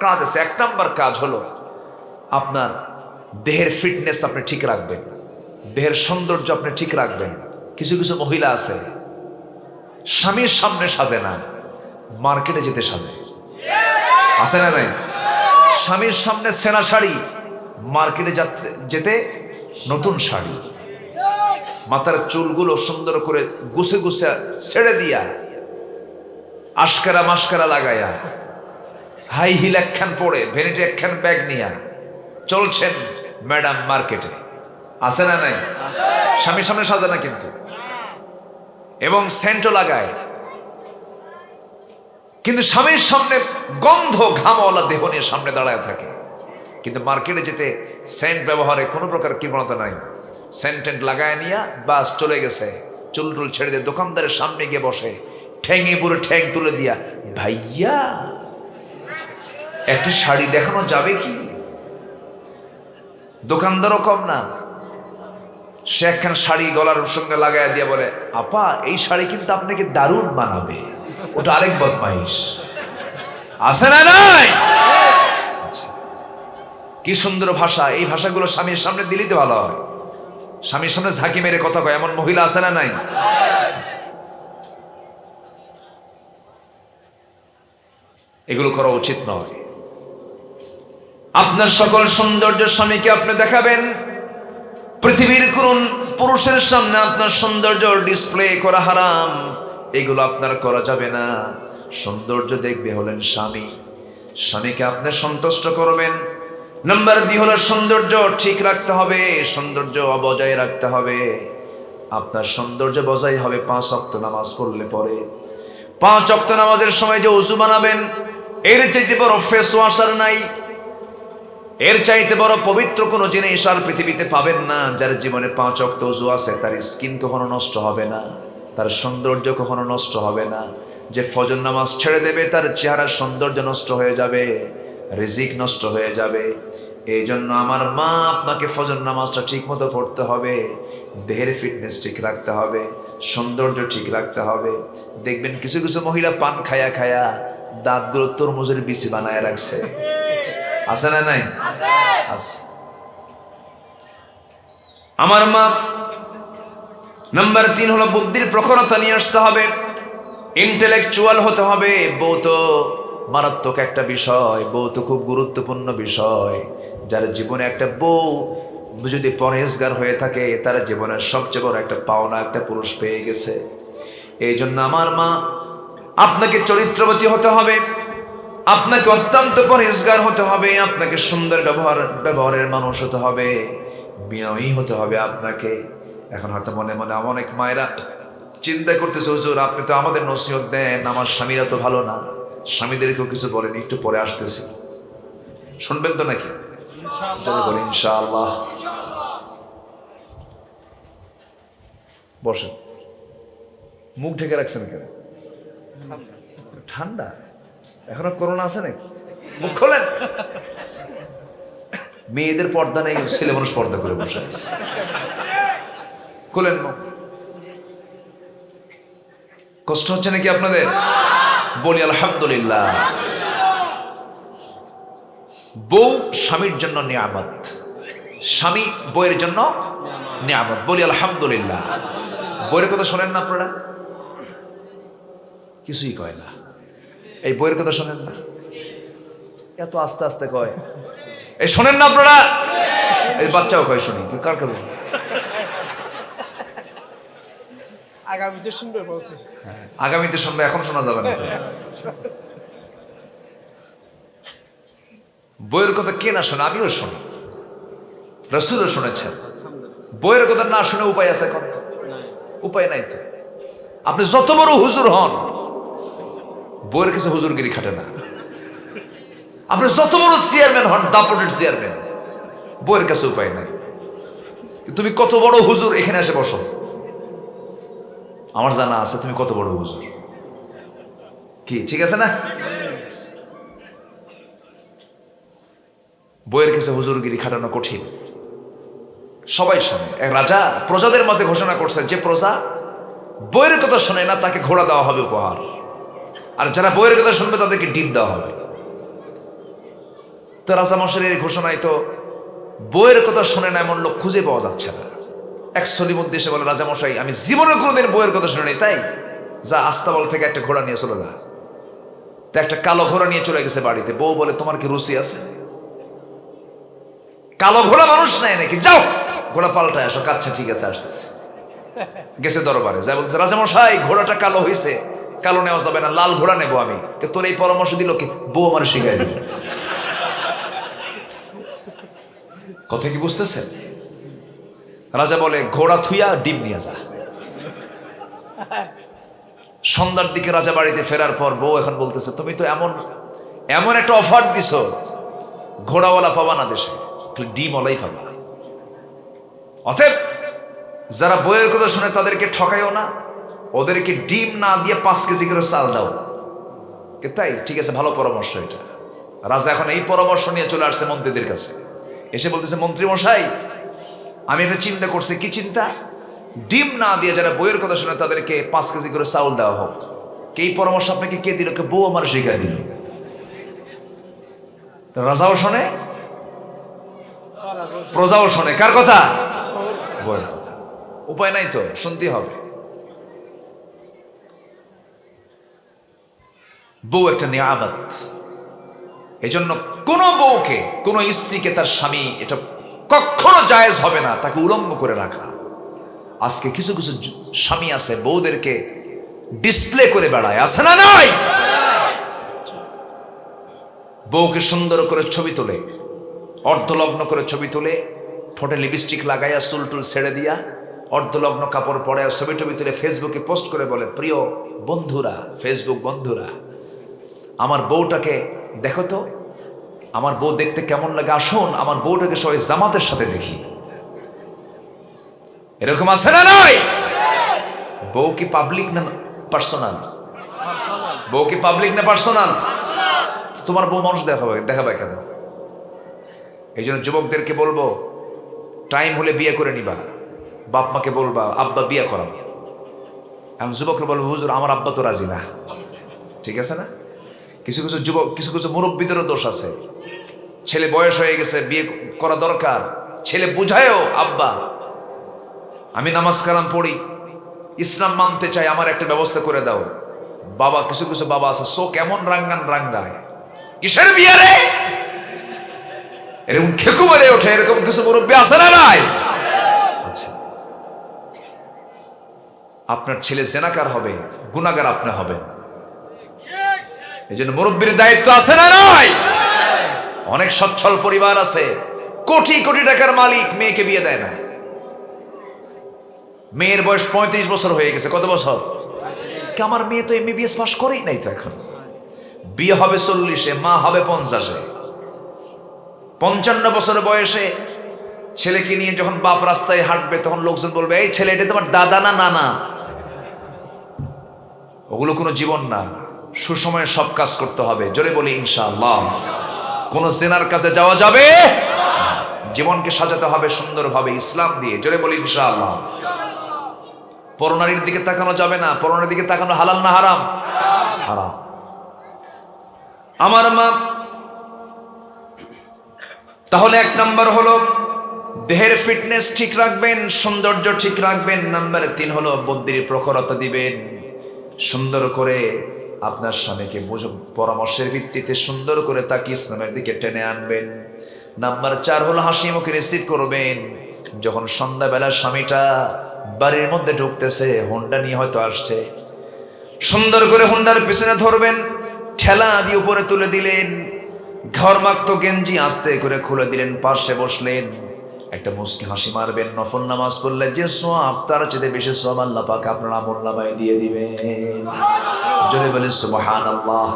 কাজ আছে। 1 নাম্বার কাজ হলো আপনার দেহের ফিটনেস আপনি ঠিক রাখবেন, দেহের সৌন্দর্য আপনি ঠিক রাখবেন। কিছু কিছু মহিলা আছে স্বামীর সামনে সাজে না, মার্কেটে যেতে সাজে। আছে না নাই? স্বামীর সামনে সেনা শাড়ি, মার্কেটে যেতে নতুন শাড়ি। মাথার চুলগুলো সুন্দর করে গুছে গুছে ছেড়ে দিয়া, আশকারা মাস্কারা লাগাইয়া, হাই হিল একখান পরে, ভ্যানিটি একখান ব্যাগ নিয়া চলছেন ম্যাডাম মার্কেটে। আছে না নাই? স্বামীর সামনে সাজে না কিন্তু, এবং সেন্টও লাগায়, কিন্তু স্বামীর সামনে গন্ধ ঘামওয়ালা দেহ নিয়ে সামনে দাঁড়ায় থাকে। কিন্তু মার্কেটে যেতে সেন্ট ব্যবহারে কোনো প্রকার কৃপণতা নাই। সেন্ট লাগায় নিয়া বাস চলে গেছে, চুল টুল ছেড়ে দিয়ে দোকানদারের সামনে গিয়ে বসে, ঠ্যাঙে পুরো ঠ্যাং তুলে দিয়া, ভাইয়া একটা শাড়ি দেখানো যাবে কি? দোকানদারও কম না, সে একখান শাড়ি গলার সঙ্গে লাগায় দিয়ে বলে, আপা এই শাড়ি কিন্তু আপনাকে দারুণ মানাবে। ওটা আরেক বদমাইশ। আছে না নাই? কি সুন্দর ভাষা! এই ভাষাগুলো স্বামীর সামনে দিলেই তো ভালো হয়। স্বামীর সামনে ঝাঁকি মেরে কথা কয় এমন মহিলা আছে না নাই? এগুলো করা উচিত নয়। আপনার সকল সৌন্দর্য স্বামীকে আপনি দেখাবেন। পৃথিবীর কোন পুরুষের সামনে আপনার সৌন্দর্য ডিসপ্লে করা হারাম। এগুলো আপনার করা যাবে না। সৌন্দর্য দেখবে হলেন স্বামী। স্বামীকে আপনি সন্তুষ্ট করবেন। নাম্বার 2 হলো সৌন্দর্য ঠিক রাখতে হবে, সৌন্দর্য বজায় রাখতে হবে। আপনার সৌন্দর্য বজায় হবে 5 ওয়াক্ত নামাজ পড়লে পরে। 5 ওয়াক্ত নামাজের সময় যে ওযু বানাবেন, এর চাইতে বড় ফেস ওয়াশ আর নাই। এর চাইতে বড় পবিত্র কোনো জিনিস আর পৃথিবীতে পাবেন না। যার জীবনে 5 ওয়াক্ত ওযু আছে, তার স্কিন কখনো নষ্ট হবে না, তার সৌন্দর্য কখনো নষ্ট হবে না। যে ফজর নামাজ ছেড়ে দেবে, তার চেহারার সৌন্দর্য নষ্ট হয়ে যাবে, রিজিক নষ্ট হয়ে যাবে। এই জন্য আমার মা, আপনাকে ফজর নামাজটা ঠিক মতো পড়তে হবে, দেহের ফিটনেস ঠিক রাখতে হবে, সৌন্দর্য ঠিক রাখতে হবে। দেখবেন কিছু কিছু মহিলা পান খায়া খায়া দাঁতগুলো তরমুজের বিচি বানায় রাখছে, আছে না নাই? আছে। আমার মা, নাম্বার 3 হলো বুদ্ধির প্রখরতা নিয়ে আসতে হবে, ইন্টেলেকচুয়াল হতে হবে। বউ তো মারাত্মক একটা বিষয়, বউ তো খুব গুরুত্বপূর্ণ বিষয়। যার জীবনে একটা বউ যদি পরহেজগার হয়ে থাকে, তার জীবনের সবচেয়ে বড় একটা পাওনা একটা পুরুষ পেয়ে গেছে। এই জন্য আমার মা, আপনাকে চরিত্রবতী হতে হবে, আপনাকে অত্যন্ত পরহেজগার হতে হবে, আপনাকে সুন্দর ব্যবহারের মানুষ হতে হবে, বিনয়ী হতে হবে আপনাকে। এখন হয়তো মনে মনে অনেক মায়েরা চিন্তা করতেছে, হুজুর আপনি তো আমাদের নসিহত দেন, আমার স্বামীরা তো ভালো না। স্বামীদেরকেও কিছু বলেন, একটু পরে আসতেছি, শুনবেন তো নাকি? ইনশাআল্লাহ। বসেন। মুখ ঢেকে রাখছেন কেন? ঠান্ডা? এখনো করোনা আছে নাকি? মুখ খোলেন। মেয়েদের পর্দা নেই, ছেলে মানুষ পর্দা করে বসে আছে। খোলেন মুখ। কষ্ট হচ্ছে নাকি আপনাদের? বলি আলহামদুলিল্লাহ। বউ স্বামীর জন্য নিয়ামত, স্বামী বউয়ের জন্য নিয়ামত। বলি আলহামদুলিল্লাহ। বউয়ের কথা শোনেন না আপনারা? কিছুই কয় না। এই বউয়ের কথা শোনেন না? এত আস্তে আস্তে কয়। এই শোনেন না আপনারা? এই বাচ্চাও কয়, শুনি। কার কার? আগামীতে শুনবে বলছে। আগামীতে শুনবে, এখন শোনা যাবে না। বইয়ের কথা কে না শোনে? আমিও শুনি, রাসূলও শুনেছেন। বইয়ের কথা না শুনে উপায় আছে? এখন তো উপায় নাই। তো আপনি যত বড় হুজুর হন, বইয়ের কাছে হুজুরগিরি খাটে না। আপনি যত বড় চেয়ারম্যান হন, দাপটের চেয়ারম্যান, বইয়ের কাছে উপায় নাই। তুমি কত বড় হুজুর, এখানে এসে বসো, আমার জানা আছে তুমি কত বড় হুজুর। কি ঠিক আছে না? বইয়ের কাছে হুজুরগিরি খাটানো কঠিন। সবাই শোনে। এক রাজা প্রজাদের মাঝে ঘোষণা করছে, যে প্রজা বইয়ের কথা শোনে না, তাকে ঘোড়া দেওয়া হবে উপহার, আর যারা বইয়ের কথা শুনবে তাদেরকে ডিম দেওয়া হবে। তো রাজা মশাইয়ের এই ঘোষণায় তো বইয়ের কথা শোনে না এমন লোক খুঁজে পাওয়া যাচ্ছে না। এক সলিমুদ্দিন এসে বলে, রাজা মশাই আমি জীবনে কোনোদিন বইয়ের কথা শুনে নাই, তাই যা আস্তাবল থেকে একটা ঘোড়া নিয়ে চলে যা। তো একটা কালো ঘোড়া নিয়ে চলে গেছে বাড়িতে। বউ বলে, তোমার কি রুচি আছে? কালো ঘোড়া মানুষ নাই নাকি? যাও ঘোড়া পাল্টায় আসো। আচ্ছা ঠিক আছে, আসতেছে। গেছে দরবারে, যা বলছে, রাজা মশাই ঘোড়াটা কালো হয়েছে, কালো নেওয়া যাবে না, লাল ঘোড়া নেবো আমি। তোর এই পরামর্শ দিল কি? বউ আমার শিখাই দিল। কথা কি বুঝতেছেন? রাজা বলে, ঘোড়া থুইয়া ডিম নিয়ে যা। সন্ধ্যার দিকে রাজা বাড়িতে ফেরার পর বউ এখন বলতেছে, তুমি তো এমন এমন একটা অফার দিছো, ঘোড়াওয়ালা পাবা না দেশে, ডিমওয়ালাই পাবা। অতএব যারা বইয়ের কথা শুনে তাদেরকে ঠকাইও না, ওদেরকে ডিম না দিয়ে 5 কেজি করে চাল দাও। তাই ঠিক আছে, ভালো পরামর্শ এটা। রাজা এখন এই পরামর্শ নিয়ে চলে আসছে মন্ত্রীদের কাছে। এসে বলতেছে, মন্ত্রী মশাই আমি একটা চিন্তা করছি। কি চিন্তা? ডিম না দিয়ে যারা বইয়ের কথা শুনে তাদেরকে 5 কেজি করে চাউল দেওয়া হোক। এই পরামর্শ আপনাকে কে দিল? বউ আমার শিখাই দিল। রাজাও শোনে, প্রজাও শোনে। কার কথা? বউয়ের কথা, উপায় নাই তো, শুনতেই হবে। বউ একটা নিয়ামত। এই জন্য কোনো বউকে, কোনো স্ত্রীকে তার স্বামী এটা কখনো জায়েজ হবে না তাকে উলঙ্গ করে রাখা। আজকে কিছু কিছু স্বামী আছে বউদেরকে ডিসপ্লে করে বেড়ায়, আছে না নাই? বউকে সুন্দর করে ছবি তোলে, অর্ধলগ্ন করে ছবি তোলে, ঠোঁটে লিপস্টিক লাগাইয়া চুল টুল ছেড়ে দিয়া অর্ধলগ্ন কাপড় পরে ছবি টবি তুলে ফেসবুকে পোস্ট করে বলে, প্রিয় বন্ধুরা, ফেসবুক বন্ধুরা, আমার বউটাকে দেখো তো, আমার বউ দেখতে কেমন লাগে, আসুন আমার বউটাকে সবাই জামাতের সাথে দেখি। এরকম আছে না নাই? বউ কি পাবলিক না পার্সোনাল? বউ কি পাবলিক না পার্সোনাল? তোমার বউ মানুষ দেখাবে কেন? এই জন্য যুবকদেরকে বলবো, টাইম হলে বিয়ে করে নিবা, বাপ মাকে বলবা আব্বা বিয়ে করাও। আমি যুবকরা বলবো, হুজুর আমার আব্বা তো রাজি না। ঠিক আছে না? কিছু কিছু যুবক, কিছু কিছু মুরব্বীদেরও দোষ আছে। ছেলে বয়স হয়ে গেছে, বিয়ে করা দরকার, ছেলে বুঝায়ও আব্বা আমি নামাজ কালাম পড়ি, ইসলাম মানতে চাই, আমার একটা ব্যবস্থা করে দাও। বাবা, কিছু কিছু বাবা আছে চোখ এমন রাঙ্গায়, কিসের বিয়ে রে, এরকম খেকু মেরে ওঠে। এরকম কিছু মুরব্বী আছে না নাই? আচ্ছা, আপনার ছেলে জেনাকার হবে, গুনাহগার আপনি হবেন। এই জন্য মুরব্বীর দায়িত্ব আছে না নাই? অনেক সচ্ছল পরিবার আছে, কোটি কোটি টাকার মালিক, মেয়েকে বিয়ে দেয় না। মেয়ের বয়স 35 বছর হয়ে গেছে। কত বছর? আমার মেয়ে তো MBBS পাস করেই নাই তো, এখন বিয়ে হবে 40-এ, মা হবে 50-এ। 55 বছর বয়সে ছেলেকে নিয়ে যখন বাপ রাস্তায় হাঁটবে, তখন লোকজন বলবে, এই ছেলে এটা তোমার দাদা না নানা? ওগুলো কোনো জীবন না। সুসময়ে সব কাজ করতে হবে। জোরে বলি ইনশাআল্লাহ। কোন জেনার কাছে যাওয়া যাবে? জীবনকে সাজাতে হবে সুন্দরভাবে ইসলাম দিয়ে। জোরে বলি ইনশাআল্লাহ। পরনারীর দিকে তাকানো যাবে না। পরনারীর দিকে তাকানো হালাল না হারাম? হারাম। আমার মা, তাহলে 1 নাম্বার হলো দেহের ফিটনেস ঠিক রাখবেন, সৌন্দর্য ঠিক রাখবেন। নাম্বার 3 হলো বুদ্ধির প্রখরতা দিবেন, সুন্দর করে আপনার স্বামীকে পরামর্শের ভিত্তিতে সুন্দর করে তাকে ইসলামের দিকে টেনে আনবেন। নাম্বার 4 হলো হাসি মুখে রিসিভ করবেন। যখন সন্ধ্যাবেলা স্বামীটা বাড়ির মধ্যে ঢুকতেছে, হোন্ডা নিয়ে হয়তো আসছে, সুন্দর করে হোন্ডার পিছনে ধরবেন, ঠেলা দিয়ে উপরে তুলে দিলেন, ঘরমাক্ত গেঞ্জি আস্তে করে খুলে দিলেন, পাশে বসলেন, একটা মুস্কি হাসি মারবেন। নফল নামাজ পড়লে যে সওয়াব, তার চেয়ে বেশি সওয়াব আল্লাহ পাক আপনার আমলনামায় দিয়ে দিবেন। জোরে বলেন সুবহানাল্লাহ।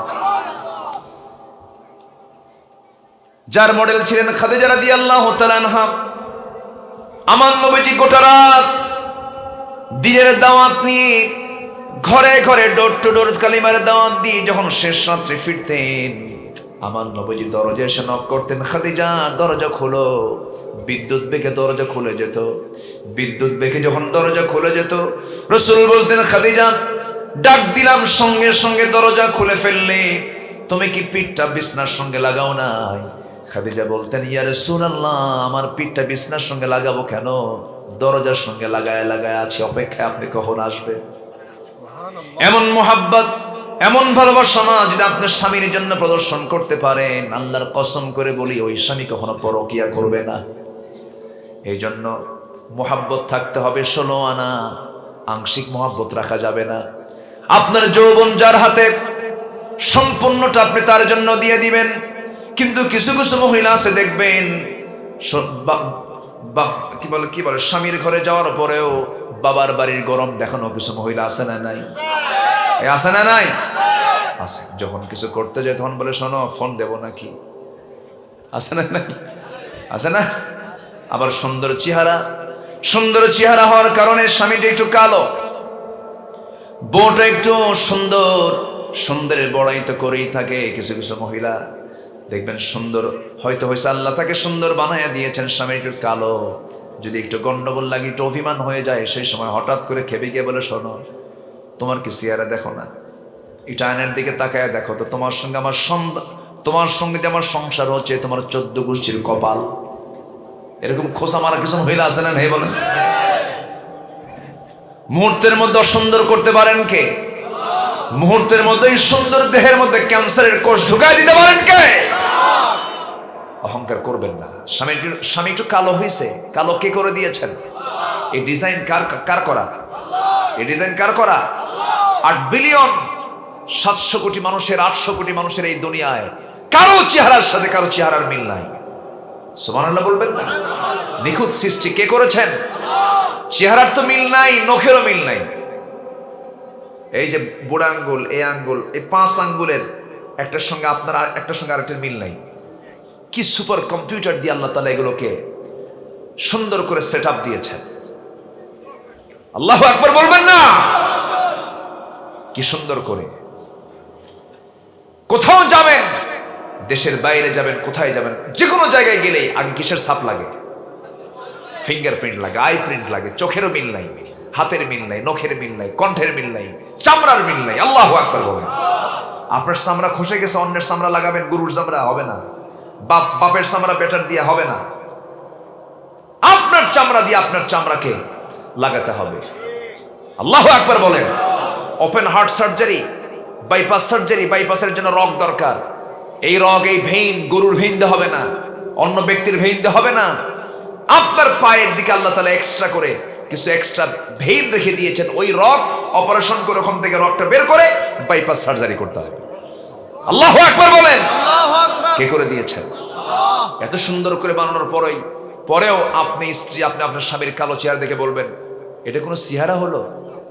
যার মডেল ছিলেন খাদিজা রাদিয়াল্লাহু তাআলা আনহা, আমার নবীজি গোটা রাত দিনের দাওয়াত নিয়ে ঘরে ঘরে ডোর টু ডোর কালিমার দাওয়াত দিয়ে যখন শেষ রাত্রে ফিরতেন, আমার নবীজি দরজা এসে নক করতেন, খাদিজা দরজা খোলো। বিদ্যুৎ বেগে দরজা খুলে যেত। বিদ্যুৎ বেগে যখন দরজা খুলে যেত, রাসূল বলতেন, খাদিজা ডাক দিলাম, সঙ্গে সঙ্গে দরজা খুলে ফেললে, তুমি কি পিঠটা বিছনার সঙ্গে লাগাও নাই? খাদিজা বলতেন, ইয়া রাসূলুল্লাহ, আমার পিঠটা বিছনার সঙ্গে লাগাবো কেন? দরজার সঙ্গে লাগায় লাগায় আছি, অপেক্ষায় আপনি কখন আসবেন। এমন মোহাব্বত, এমন ভালোবাসা মা যদি আপনার স্বামীর জন্য প্রদর্শন করতে পারেন, আল্লাহর কসম করে বলি, ওই স্বামী কখনো পরকিয়া করবে না। এই জন্য মোহাব্বত থাকতে হবে 16 আনা, আংশিক মোহাব্বত রাখা যাবে না। আপনার যৌবন যার হাতে, সম্পূর্ণটা আপনি তার জন্য দিয়ে দিবেন। কিন্তু কিছু কিছু মহিলা আছে দেখবেন, কি বলে, স্বামীর ঘরে যাওয়ার পরেও বাবার বাড়ির গরম দেখানো কিছু মহিলা আছে না নাই? আছে না নাই? আছে। যখন কিছু করতে যায় তখন বলে, শোনো ফোন দেবো নাকি? আছে না নাই? আছে না? আবার সুন্দর চেহারা হওয়ার কারণে স্বামীটা একটু কালো, বউটা একটু সুন্দরের বড়াই তো করেই থাকে। কিছু কিছু মহিলা দেখবেন সুন্দর হয়তো হয়েছে, আল্লাহ তাকে সুন্দর বানাইয়া দিয়েছেন, স্বামী একটু কালো। যদি একটু গন্ডগোল লাগে, একটু অভিমান হয়ে যায়, সেই সময় হঠাৎ করে খেপে গিয়ে বলে, শোনো, তোমার কি চেহারা দেখো না? এটা আয়নার দিকে তাকায় দেখো তো, তোমার সঙ্গে যে আমার সংসার হচ্ছে, তোমার 14 গোষ্ঠীর কপাল। এরকম খোসা মারা কিছু মহিলা আছে না? নেই বলেন? মুহূর্তের মধ্যে অসুন্দর করতে পারেন কে? মুহূর্তের মধ্যেই সুন্দর দেহের মধ্যে ক্যান্সারের কোষ ঢুকায় দিতে পারেন কে? অহংকার করবেন না। স্বামী একটু কালো হয়েছে, কালো কে করে দিয়েছেন? এই ডিজাইন কার করা? এই ডিজাইন কার করা? 8 বিলিয়ন 700 কোটি মানুষের 800 কোটি মানুষের এই দুনিয়ায় কারো চেহারার সাথে কারো চেহারার মিল নাই। সুবহানাল্লাহ বলবেন না? নিখুঁত সৃষ্টি কে করেছেন? চেহারার তো মিল নাই, নখেরও মিল নাই। এই যে বুড়া আঙ্গুল, এই আঙ্গুল, এই 5 আঙ্গুলের একটার সঙ্গে আপনার একটার সঙ্গে আরেকটার মিল নাই। কি সুপার কম্পিউটার দিয়ে আল্লাহ তাআলা এগুলোকে সুন্দর করে সেট আপ দিয়েছেন। আল্লাহু আকবার বলবেন না? কি সুন্দর করে। কোথাও যাবেন, দেশের বাইরে যাবেন, কোথায় যাবেন, যে কোনো জায়গায় গেলেই আগে কিসের ছাপ লাগে? ফিঙ্গারপ্রিন্ট লাগে, আই প্রিন্ট লাগে। চোখেরও মিল নাই, হাতের মিল নাই, নখের মিল নাই, কণ্ঠের মিল নাই, চামড়ার মিল নাই। আল্লাহু আকবার বলেন। আপনার চামড়া খসে গেছে, অন্যের চামড়া লাগাবেন, গরুর চামড়া হবে না। বাপের চামড়া বেটার দিয়ে হবে না। আপনার চামড়া দিয়ে আপনার চামড়াকে লাগাতে হবে। আল্লাহু আকবার বলেন। Open heart surgery, bypass surgery, বাইপাসের জন্য রগ দরকার। এই রগ, এই ভেইন গরুর ভেইন দিয়ে হবে না, অন্য ব্যক্তির ভেইন দিয়ে হবে না। আপনার পায়ের দিকে আল্লাহ তাআলা এক্সট্রা করে কিছু এক্সট্রা ভেইন রেখে দিয়েছেন। ওই রগ অপারেশন করে ওখান থেকে রগটা বের করে বাইপাস সার্জারি করতে হবে। আল্লাহু আকবার বলেন। কে করে দিয়েছেন? এত সুন্দর করে বানানোর পরেও আপনি স্ত্রী, আপনি আপনার স্বামীর কালো চেহারা দেখে বলবেন এটা কোনো চেহারা হলো?